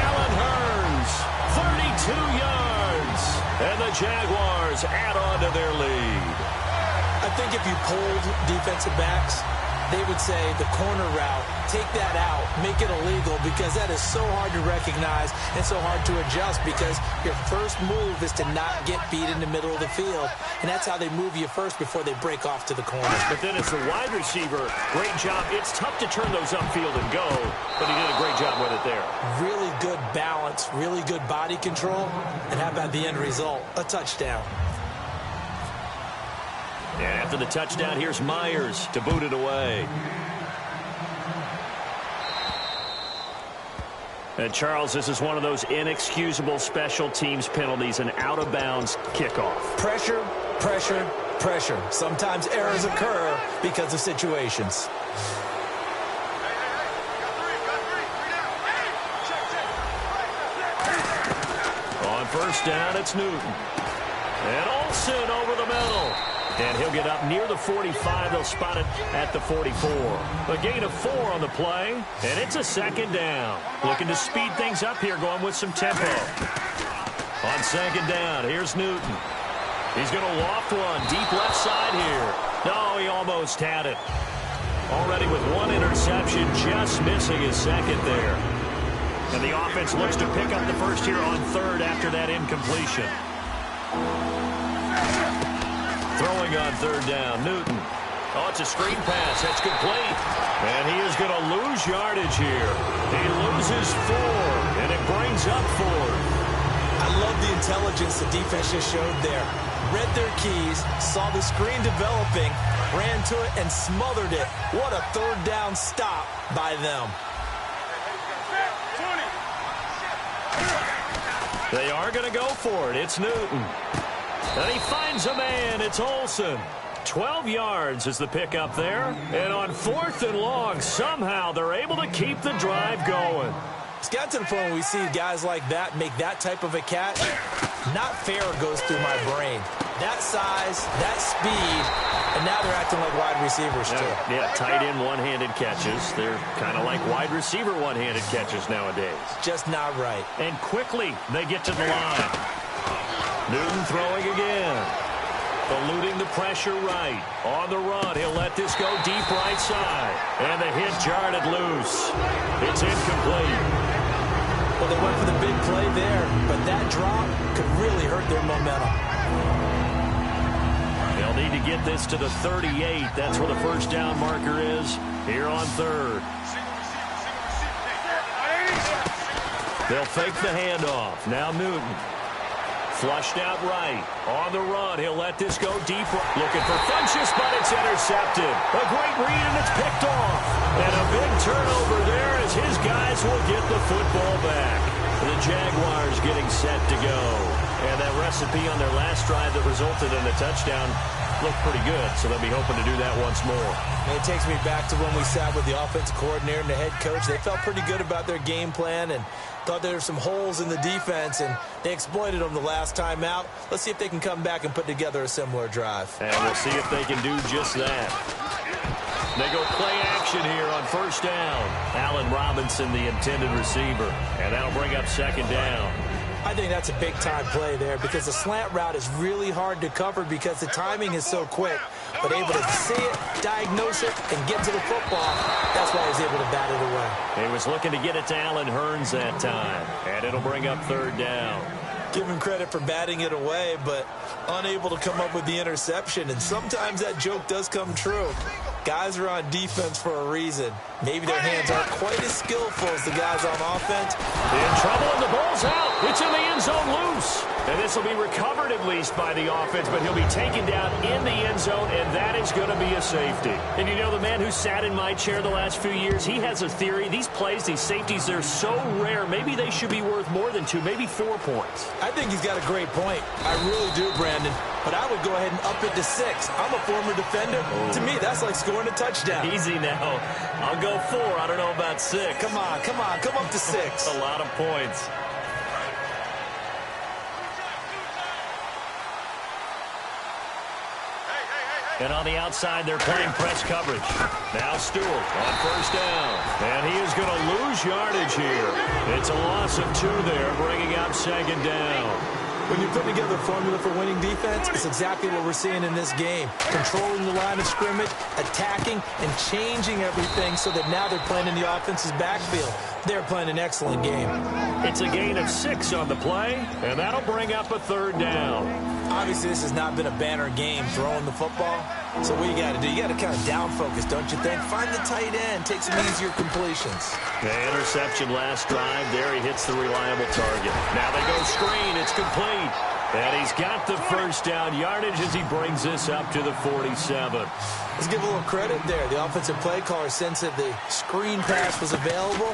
Allen Hearns, 32 yards. And the Jaguars add on to their lead. I think if you polled defensive backs, they would say the corner route, take that out, make it illegal, because that is so hard to recognize and so hard to adjust because your first move is to not get beat in the middle of the field. And that's how they move you first before they break off to the corner. But then as the wide receiver, great job. It's tough to turn those upfield and go, but he did a great job with it there. Really good balance, really good body control, and how about the end result? A touchdown. And after the touchdown, here's Myers to boot it away. And Charles, this is one of those inexcusable special teams penalties, an out-of-bounds kickoff. Pressure, pressure, pressure. Sometimes errors occur because of situations. first down, it's Newton. And Olsen over the middle. And he'll get up near the 45. They'll spot it at the 44. A gain of 4 on the play, and it's a second down. Looking to speed things up here, going with some tempo. On second down, here's Newton. He's going to loft one deep left side here. No, he almost had it. Already with 1 interception, just missing his second there. And the offense looks to pick up the first here on third after that incompletion. Throwing on third down, Newton. Oh, it's a screen pass. That's complete. And he is going to lose yardage here. He loses 4, and it brings up 4. I love the intelligence the defense just showed there. Read their keys, saw the screen developing, ran to it, and smothered it. What a third down stop by them. They are going to go for it. It's Newton. And he finds a man. It's Olsen. 12 yards is the pickup there. And on 4th and long, somehow they're able to keep the drive going. It's got to the point where we see guys like that make that type of a catch. Not fair goes through my brain. That size, that speed, and now they're acting like wide receivers too. Yeah, tight end one-handed catches. They're kind of like wide receiver one-handed catches nowadays. Just not right. And quickly they get to the line. Newton throwing again. Eluding the pressure right. On the run, he'll let this go deep right side. And the hit jarred it loose. It's incomplete. Well, they went for the big play there, but that drop could really hurt their momentum. They'll need to get this to the 38. That's where the first down marker is here on third. They'll fake the handoff. Now Newton. Flushed out right. On the run, he'll let this go deep. Looking for Funchess, but it's intercepted. A great read, and it's picked off. And a big turnover there as his guys will get the football back. The Jaguars getting set to go. And that recipe on their last drive that resulted in a touchdown looked pretty good, so they'll be hoping to do that once more. And it takes me back to when we sat with the offensive coordinator and the head coach. They felt pretty good about their game plan and thought there were some holes in the defense, and they exploited them the last time out. Let's see if they can come back and put together a similar drive. And we'll see if they can do just that. They go play action here on first down. Allen Robinson, the intended receiver, and that'll bring up second down. I think that's a big-time play there because the slant route is really hard to cover because the timing is so quick. But able to see it, diagnose it, and get to the football, that's why he's able to bat it away. He was looking to get it to Allen Hurns that time, and it'll bring up third down. Give him credit for batting it away, but unable to come up with the interception. And sometimes that joke does come true. Guys are on defense for a reason. Maybe their hands aren't quite as skillful as the guys on offense. In trouble, and the ball's out. It's in the end zone loose. And this will be recovered at least by the offense, but he'll be taken down in the end zone, and that is going to be a safety. And you know, the man who sat in my chair the last few years, he has a theory. These plays, these safeties, they're so rare. Maybe they should be worth more than 2, maybe 4 points. I think he's got a great point. I really do, Brandon. But I would go ahead and up it to 6. I'm a former defender. Oh. To me, that's like scoring a touchdown. Easy now. I'll go 4. I don't know about 6. Come on. Come up to 6. That's a lot of points. And on the outside, they're playing press coverage. Now Stewart on first down. And he is going to lose yardage here. It's a loss of 2 there, bringing up second down. When you're putting together a formula for winning defense, it's exactly what we're seeing in this game. Controlling the line of scrimmage, attacking, and changing everything so that now they're playing in the offense's backfield. They're playing an excellent game. It's a gain of 6 on the play, and that'll bring up a third down. Obviously, this has not been a banner game throwing the football. So what you got to do, you got to kind of down focus, don't you think? Find the tight end, take some easier completions. The interception last drive. There he hits the reliable target. Now they go screen. It's complete. And he's got the first down yardage as he brings this up to the 47. Let's give a little credit there. The offensive play caller sensed that the screen pass was available.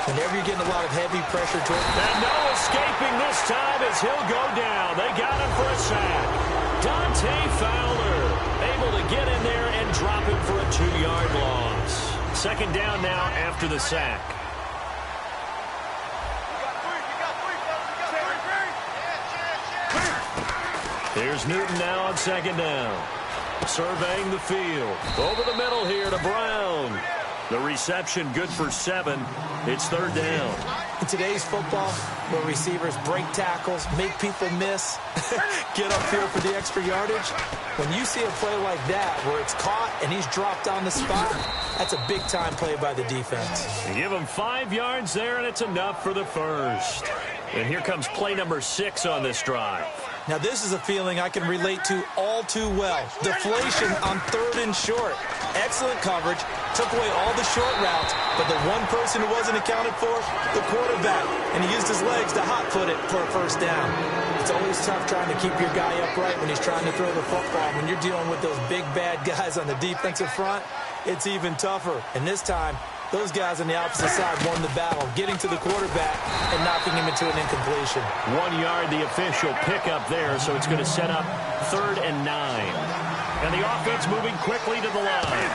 Whenever you're getting a lot of heavy pressure toward... And no escaping this time as he'll go down. They got him for a sack. Dante Fowler able to get in there and drop him for a 2-yard loss. Second down now after the sack. Here's Newton now on second down. Surveying the field. Over the middle here to Brown. The reception good for 7. It's third down. In today's football, where receivers break tackles, make people miss, get upfield for the extra yardage, when you see a play like that where it's caught and he's dropped on the spot, that's a big-time play by the defense. You give him 5 yards there, and it's enough for the first. And here comes play number 6 on this drive. Now, this is a feeling I can relate to all too well. Deflation on 3rd and short. Excellent coverage. Took away all the short routes, but the one person who wasn't accounted for, the quarterback. And he used his legs to hot-foot it for a first down. It's always tough trying to keep your guy upright when he's trying to throw the football. When you're dealing with those big, bad guys on the defensive front, it's even tougher. And this time, those guys on the opposite side won the battle, getting to the quarterback and knocking him into an incompletion. 1 yard, the official pickup there, so it's going to set up 3rd and 9. And the offense moving quickly to the line.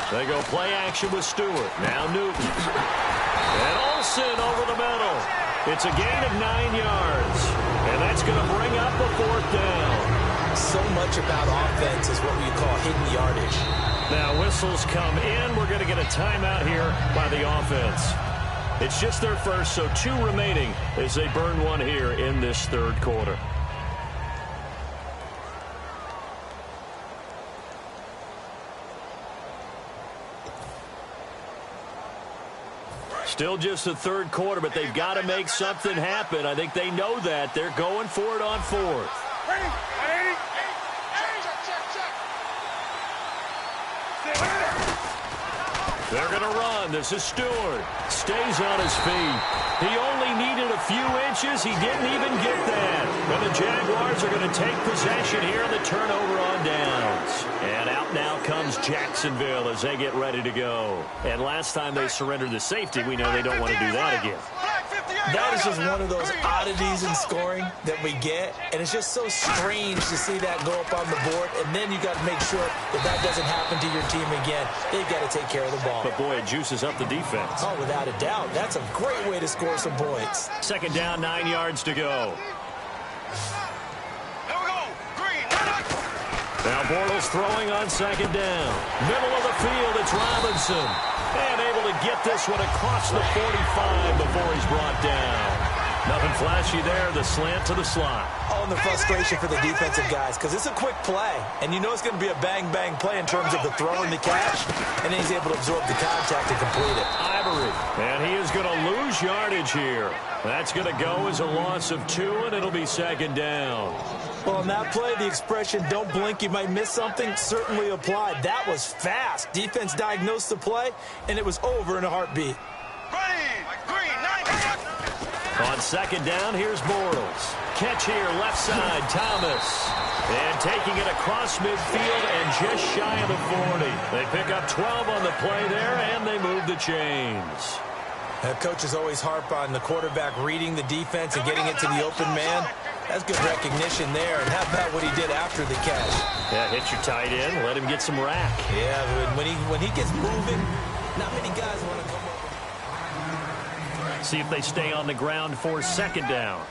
They go play action with Stewart. Now Newton. And Olsen over the middle. It's a gain of 9 yards. And that's going to bring up a 4th down. So much about offense is what we call hidden yardage. Now whistles come in. We're going to get a timeout here by the offense. It's just their first, so 2 remaining as they burn one here in this third quarter. Still just the third quarter, but they've got to make something happen. I think they know that. They're going for it on 4th. They're going to run. This is Stewart. Stays on his feet. He only needed a few inches. He didn't even get that. And the Jaguars are going to take possession here in the turnover on downs. And out now comes Jacksonville as they get ready to go. And last time they surrendered the safety, we know they don't want to do that again. That is just one of those oddities in scoring that we get, and it's just so strange to see that go up on the board, and then you got to make sure that that doesn't happen to your team again. They've got to take care of the ball. But, boy, it juices up the defense. Oh, without a doubt. That's a great way to score some points. Second down, 9 yards to go. Now Bortles throwing on second down. Middle of the field, it's Robinson. And able to get this one across the 45 before he's brought down. Nothing flashy there, the slant to the slot. Oh, and the frustration for the defensive guys, because it's a quick play. And you know it's going to be a bang-bang play in terms of the throw and the catch. And then he's able to absorb the contact and complete it. Ivory. And he is going to lose yardage here. That's going to go as a loss of 2, and it'll be second down. Well, on that play, the expression, don't blink, you might miss something, certainly applied. That was fast. Defense diagnosed the play, and it was over in a heartbeat. On second down, here's Bortles. Catch here, left side, Thomas. And taking it across midfield and just shy of the 40. They pick up 12 on the play there, and they move the chains. Coaches always harp on the quarterback reading the defense and getting it to the open man. That's good recognition there. And how about what he did after the catch? Yeah, hit your tight end, let him get some rack. Yeah, when he gets moving, not many guys want to come over. See if they stay on the ground for second down.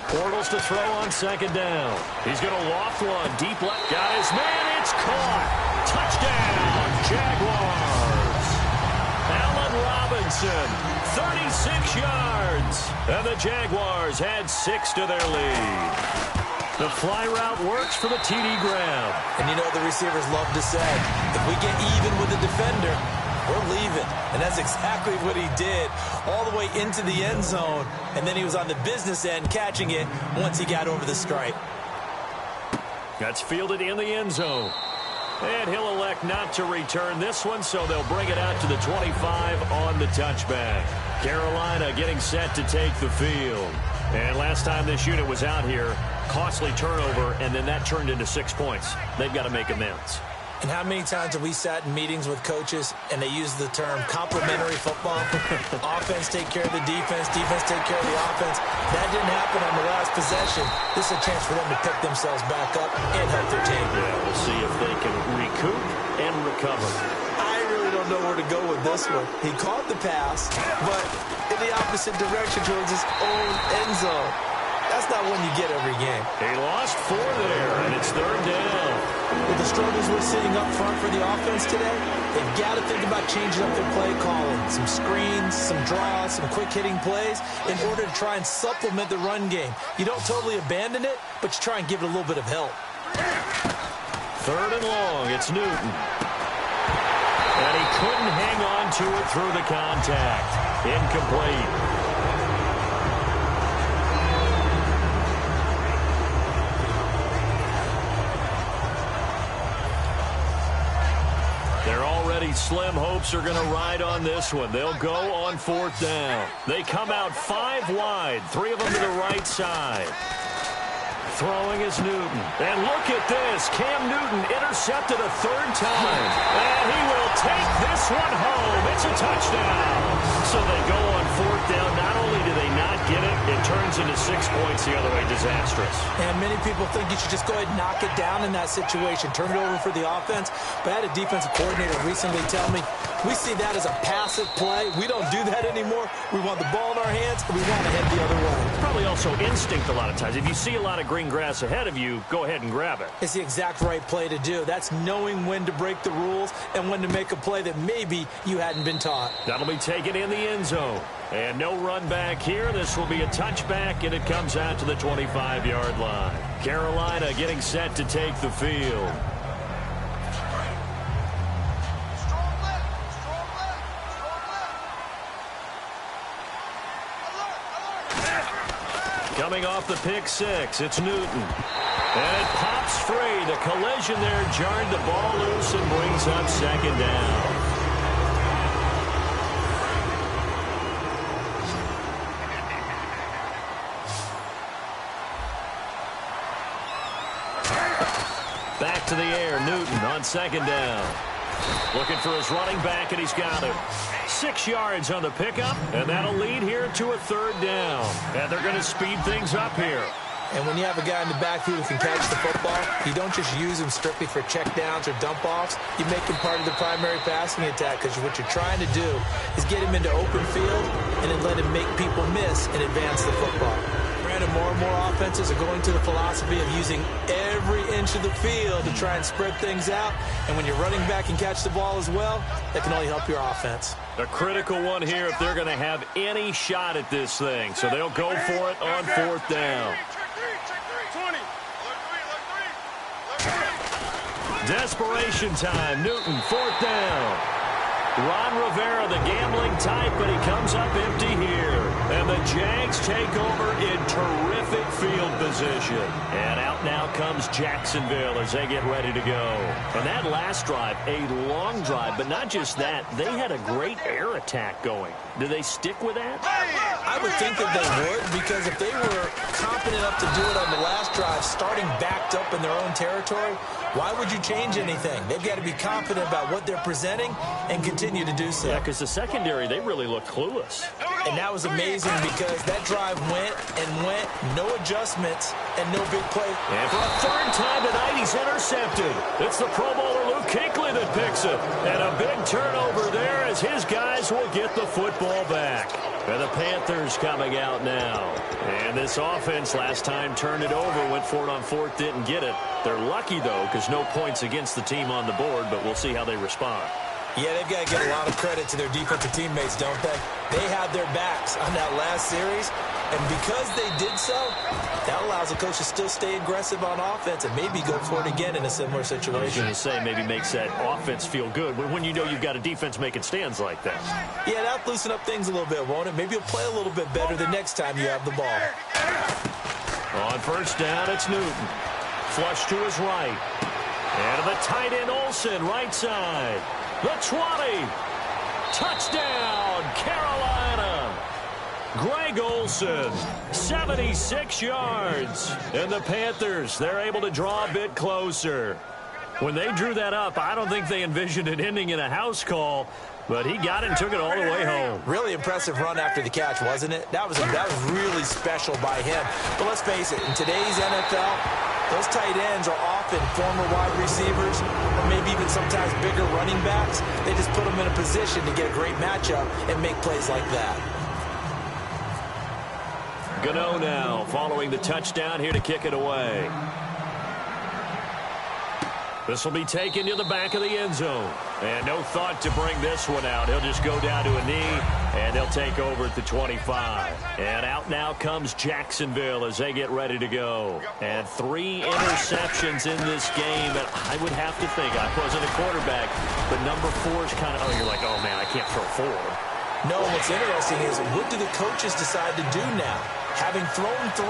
Bortles to throw on second down. He's going to loft one. Deep left. Got his man. It's caught. Touchdown, Jaguars. Allen Robinson, 36 yards. And the Jaguars had 6 to their lead. The fly route works for the TD grab. And you know the receivers love to say, if we get even with the defender, we're leaving. And that's exactly what he did, all the way into the end zone. And then he was on the business end catching it once he got over the stripe. That's fielded in the end zone. And he'll elect not to return this one, so they'll bring it out to the 25 on the touchback. Carolina getting set to take the field. And last time this unit was out here, costly turnover, and then that turned into 6 points. They've got to make amends. And how many times have we sat in meetings with coaches and they use the term complementary football? Offense take care of the defense, defense take care of the offense. That didn't happen on the last possession. This is a chance for them to pick themselves back up and help their team. Yeah, we'll see if they can recoup and recover. I really don't know where to go with this one. He caught the pass, but it the opposite direction towards his own end zone. That's not one you get every game. He lost 4 there, and it's 3rd down. With the struggles we're seeing up front for the offense today, they've got to think about changing up their play calling. Some screens, some draws, some quick-hitting plays in order to try and supplement the run game. You don't totally abandon it, but you try and give it a little bit of help. 3rd and long, it's Newton. And he couldn't hang on to it through the contact. Incomplete. Slim hopes are going to ride on this one. They'll go on 4th down. They come out 5 wide, 3 of them to the right side. Throwing is Newton. And look at this. Cam Newton intercepted a 3rd time. And he will take this one home. It's a touchdown. So they go on 4th down. Not only do they not get it, it turns into 6 points the other way. Disastrous. And many people think you should just go ahead and knock it down in that situation. Turn it over for the offense. But I had a defensive coordinator recently tell me, we see that as a passive play. We don't do that anymore. We want the ball in our hands, and we want to head the other way. It's probably also instinct a lot of times. If you see a lot of green grass ahead of you, go ahead and grab it. It's the exact right play to do. That's knowing when to break the rules and when to make a play that maybe you hadn't been taught. That'll be taken in the end zone. And no run back here. This will be a touchback, and it comes out to the 25-yard line. Carolina getting set to take the field. Coming off the pick 6, it's Newton. And it pops free. The collision there jarred the ball loose and brings up 2nd down. Back to the air, Newton on 2nd down. Looking for his running back, and he's got it. 6 yards on the pickup, and that'll lead here to a 3rd down. And they're going to speed things up here. And when you have a guy in the backfield who can catch the football, you don't just use him strictly for checkdowns or dump-offs. You make him part of the primary passing attack, because what you're trying to do is get him into open field and then let him make people miss and advance the football. Granted, more and more offenses are going to the philosophy of using every inch of the field to try and spread things out. And when your running back can catch the ball as well, that can only help your offense. A critical one here if they're going to have any shot at this thing. So they'll go for it on 4th down. Desperation time. Newton, 4th down. Ron Rivera, the gambling type, but he comes up empty here. And the Jags take over in terrific field position. And out now comes Jacksonville as they get ready to go. And that last drive, a long drive, but not just that. They had a great air attack going. Do they stick with that? I would think that they would, because if they were confident enough to do it on the last drive, starting backed up in their own territory, why would you change anything? They've got to be confident about what they're presenting and continue to do so. Yeah, because the secondary, they really look clueless. And that was amazing because that drive went and went, no adjustments, and no big play. And for a 3rd time tonight, he's intercepted. It's the Pro Bowler Luke Kuechly that picks it. And a big turnover there as his guys will get the football back. And the Panthers coming out now. And this offense last time turned it over, went for it on 4th, didn't get it. They're lucky, though, because no points against the team on the board, but we'll see how they respond. Yeah, they've got to give a lot of credit to their defensive teammates, don't they? They had their backs on that last series, and because they did so, that allows the coach to still stay aggressive on offense and maybe go for it again in a similar situation. I was going to say, maybe makes that offense feel good when you know you've got a defense making stands like that. Yeah, that'll loosen up things a little bit, won't it? Maybe you'll play a little bit better the next time you have the ball. On 1st down, it's Newton. Flush to his right. And the tight end Olsen, right side. The 20. Touchdown, Carolina. Greg Olsen, 76 yards. And the Panthers, they're able to draw a bit closer. When they drew that up, I don't think they envisioned it ending in a house call, but he got it and took it all the way home. Really impressive run after the catch, wasn't it? That was really special by him. But let's face it, in today's NFL, those tight ends are often former wide receivers or maybe even sometimes bigger running backs. They just put them in a position to get a great matchup and make plays like that. Gano now following the touchdown here to kick it away. This will be taken to the back of the end zone. And no thought to bring this one out. He'll just go down to a knee, and they'll take over at the 25. And out now comes Jacksonville as they get ready to go. And 3 interceptions in this game. And I would have to think, I wasn't a quarterback, but number 4 is kind of, you're like, oh, man, I can't throw 4. No, what's interesting is what do the coaches decide to do now? Having thrown 3,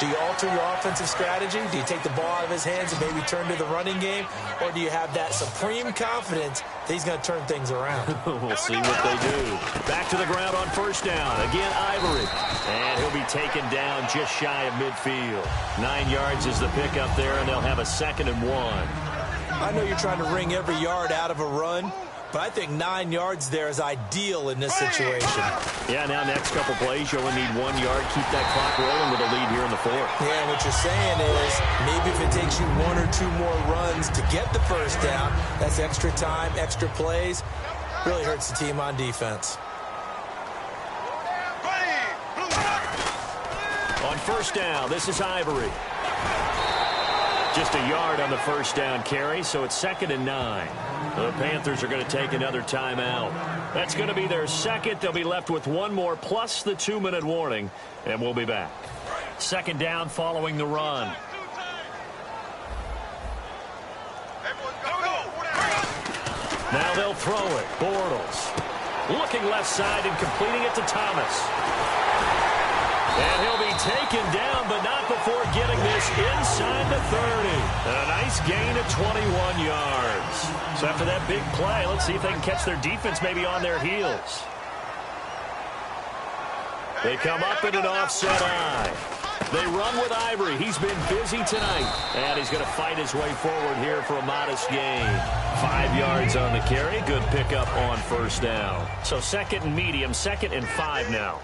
do you alter your offensive strategy? Do you take the ball out of his hands and maybe turn to the running game? Or do you have that supreme confidence that he's going to turn things around? We'll see what they do. Back to the ground on first down. Again, Ivory. And he'll be taken down just shy of midfield. 9 yards is the pickup there, and they'll have a 2nd and 1. I know you're trying to wring every yard out of a run, but I think 9 yards there is ideal in this situation. Yeah, now next couple plays, you only need 1 yard. Keep that clock rolling with a lead here in the 4th. Yeah, and what you're saying is maybe if it takes you 1 or 2 more runs to get the first down, that's extra time, extra plays. Really hurts the team on defense. On first down, this is Ivory. Just a yard on the first down carry, so it's 2nd and 9. The Panthers are going to take another timeout. That's going to be their 2nd. They'll be left with 1 more plus the 2-minute warning, and we'll be back. 2nd down following the run. Now they'll throw it. Bortles looking left side and completing it to Thomas. And he'll be taken down, but not before getting this inside the 30. And a nice gain of 21 yards. So after that big play, let's see if they can catch their defense maybe on their heels. They come up in an offset eye. They run with Ivory. He's been busy tonight. And he's going to fight his way forward here for a modest gain. 5 yards on the carry. Good pickup on first down. So 2nd and medium, 2nd and 5 now.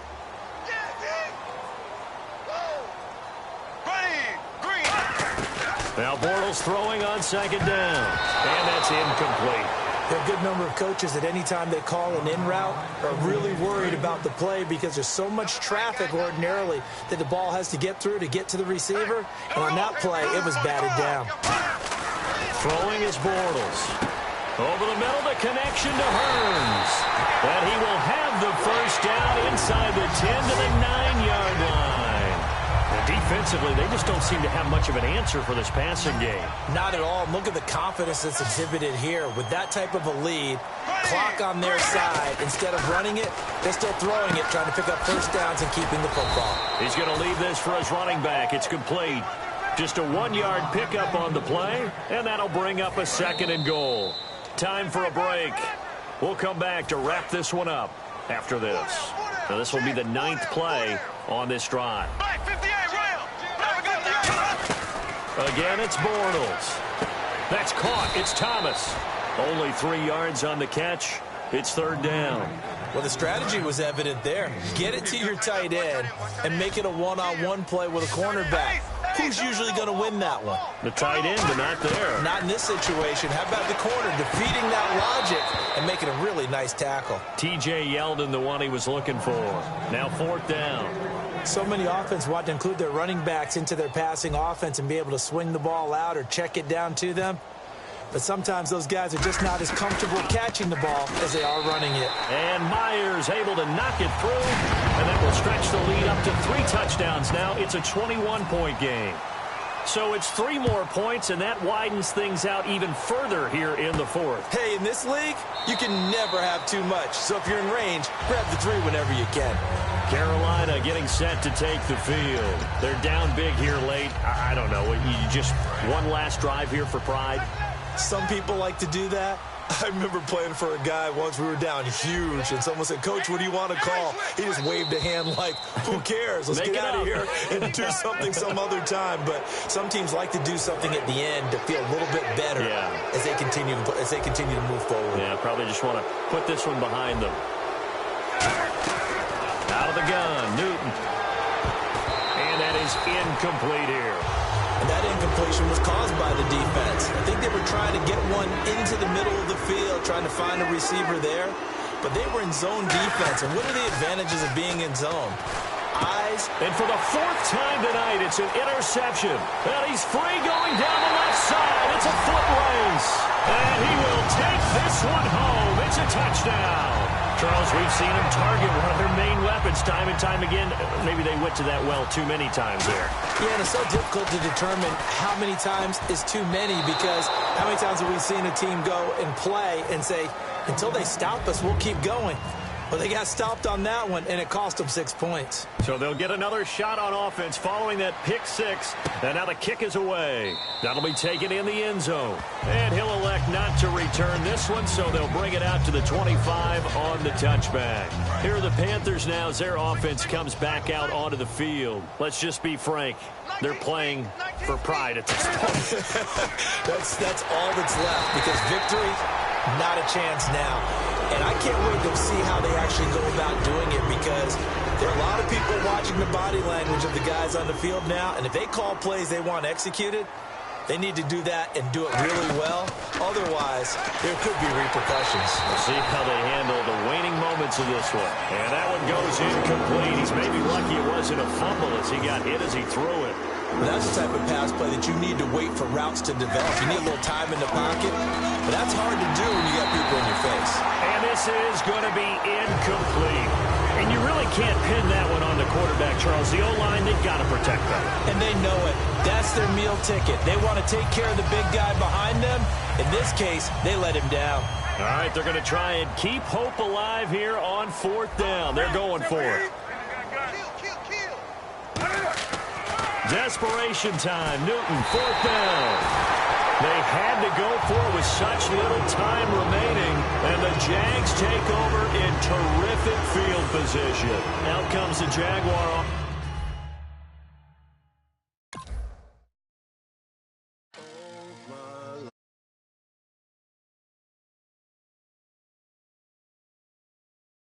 Now Bortles throwing on 2nd down. And that's incomplete. There are a good number of coaches at any time they call an in route are really worried about the play because there's so much traffic ordinarily that the ball has to get through to get to the receiver. And on that play, it was batted down. Throwing is Bortles. Over the middle, the connection to Hearns. And he will have the first down inside the 10 to the 9-yard line. Defensively, they just don't seem to have much of an answer for this passing game. Not at all. Look at the confidence that's exhibited here. With that type of a lead, clock on their side, instead of running it, they're still throwing it, trying to pick up first downs and keeping the football. He's going to leave this for his running back. It's complete. Just a 1-yard pickup on the play, and that'll bring up a 2nd and goal. Time for a break. We'll come back to wrap this one up after this. Now, this will be the 9th play on this drive. Again, it's Bortles. That's caught. It's Thomas. Only 3 yards on the catch. It's 3rd down. Well, the strategy was evident there. Get it to your tight end and make it a one-on-one play with a cornerback. Who's usually going to win that one? The tight end, but not there. Not in this situation. How about the corner defeating that logic and making a really nice tackle? T.J. Yeldon, the one he was looking for. Now 4th down. So many offenses want to include their running backs into their passing offense and be able to swing the ball out or check it down to them. But sometimes those guys are just not as comfortable catching the ball as they are running it. And Myers able to knock it through. And that will stretch the lead up to 3 touchdowns now. It's a 21-point game. So it's 3 more points, and that widens things out even further here in the 4th. Hey, in this league, you can never have too much. So if you're in range, grab the 3 whenever you can. Carolina getting set to take the field. They're down big here late. I don't know. You just one last drive here for pride? Some people like to do that. I remember playing for a guy once. We were down huge, and someone said, "Coach, what do you want to call?" He just waved a hand like, "Who cares? Let's get out of here and do something some other time." But some teams like to do something at the end to feel a little bit better as they continue to move forward. Yeah, probably just want to put this one behind them. Out of the gun, Newton. And that is incomplete here. And that incompletion was caused by the defense. I think they were trying to get one into the middle of the field, trying to find a receiver there. But they were in zone defense. And what are the advantages of being in zone? eyes. And for the fourth time tonight, it's an interception. And he's free going down the left side. It's a foot race. And he will take this one home. It's a touchdown. Charles, we've seen him target one of their main weapons time and time again. Maybe they went to that well too many times there. Yeah, and it's so difficult to determine how many times is too many, because how many times have we seen a team go and play and say, until they stop us, we'll keep going. Well, they got stopped on that one, and it cost them 6 points. So they'll get another shot on offense following that pick six. And now the kick is away. That'll be taken in the end zone. And he'll elect not to return this one, so they'll bring it out to the 25 on the touchback. Here are the Panthers now as their offense comes back out onto the field. Let's just be frank. They're playing for pride at this point. That's all that's left, because victory, not a chance now. And I can't wait to see how they actually go about doing it, because there are a lot of people watching the body language of the guys on the field now, and if they call plays they want executed, they need to do that and do it really well. Otherwise, there could be repercussions. We'll see how they handle the waning moments of this one. And that one goes incomplete. He's maybe lucky it wasn't a fumble as he got hit as he threw it. That's the type of pass play that you need to wait for routes to develop. You need a little time in the pocket, but that's hard to do when you got people in your face. And this is going to be incomplete. And you really can't pin that one on the quarterback, Charles. The O-line, they've got to protect them. And they know it. That's their meal ticket. They want to take care of the big guy behind them. In this case, they let him down. All right, they're going to try and keep hope alive here on fourth down. They're going for it. Desperation time. Newton, fourth down. They had to go for it with such little time remaining, and the Jags take over in terrific field position. Out comes the Jaguar.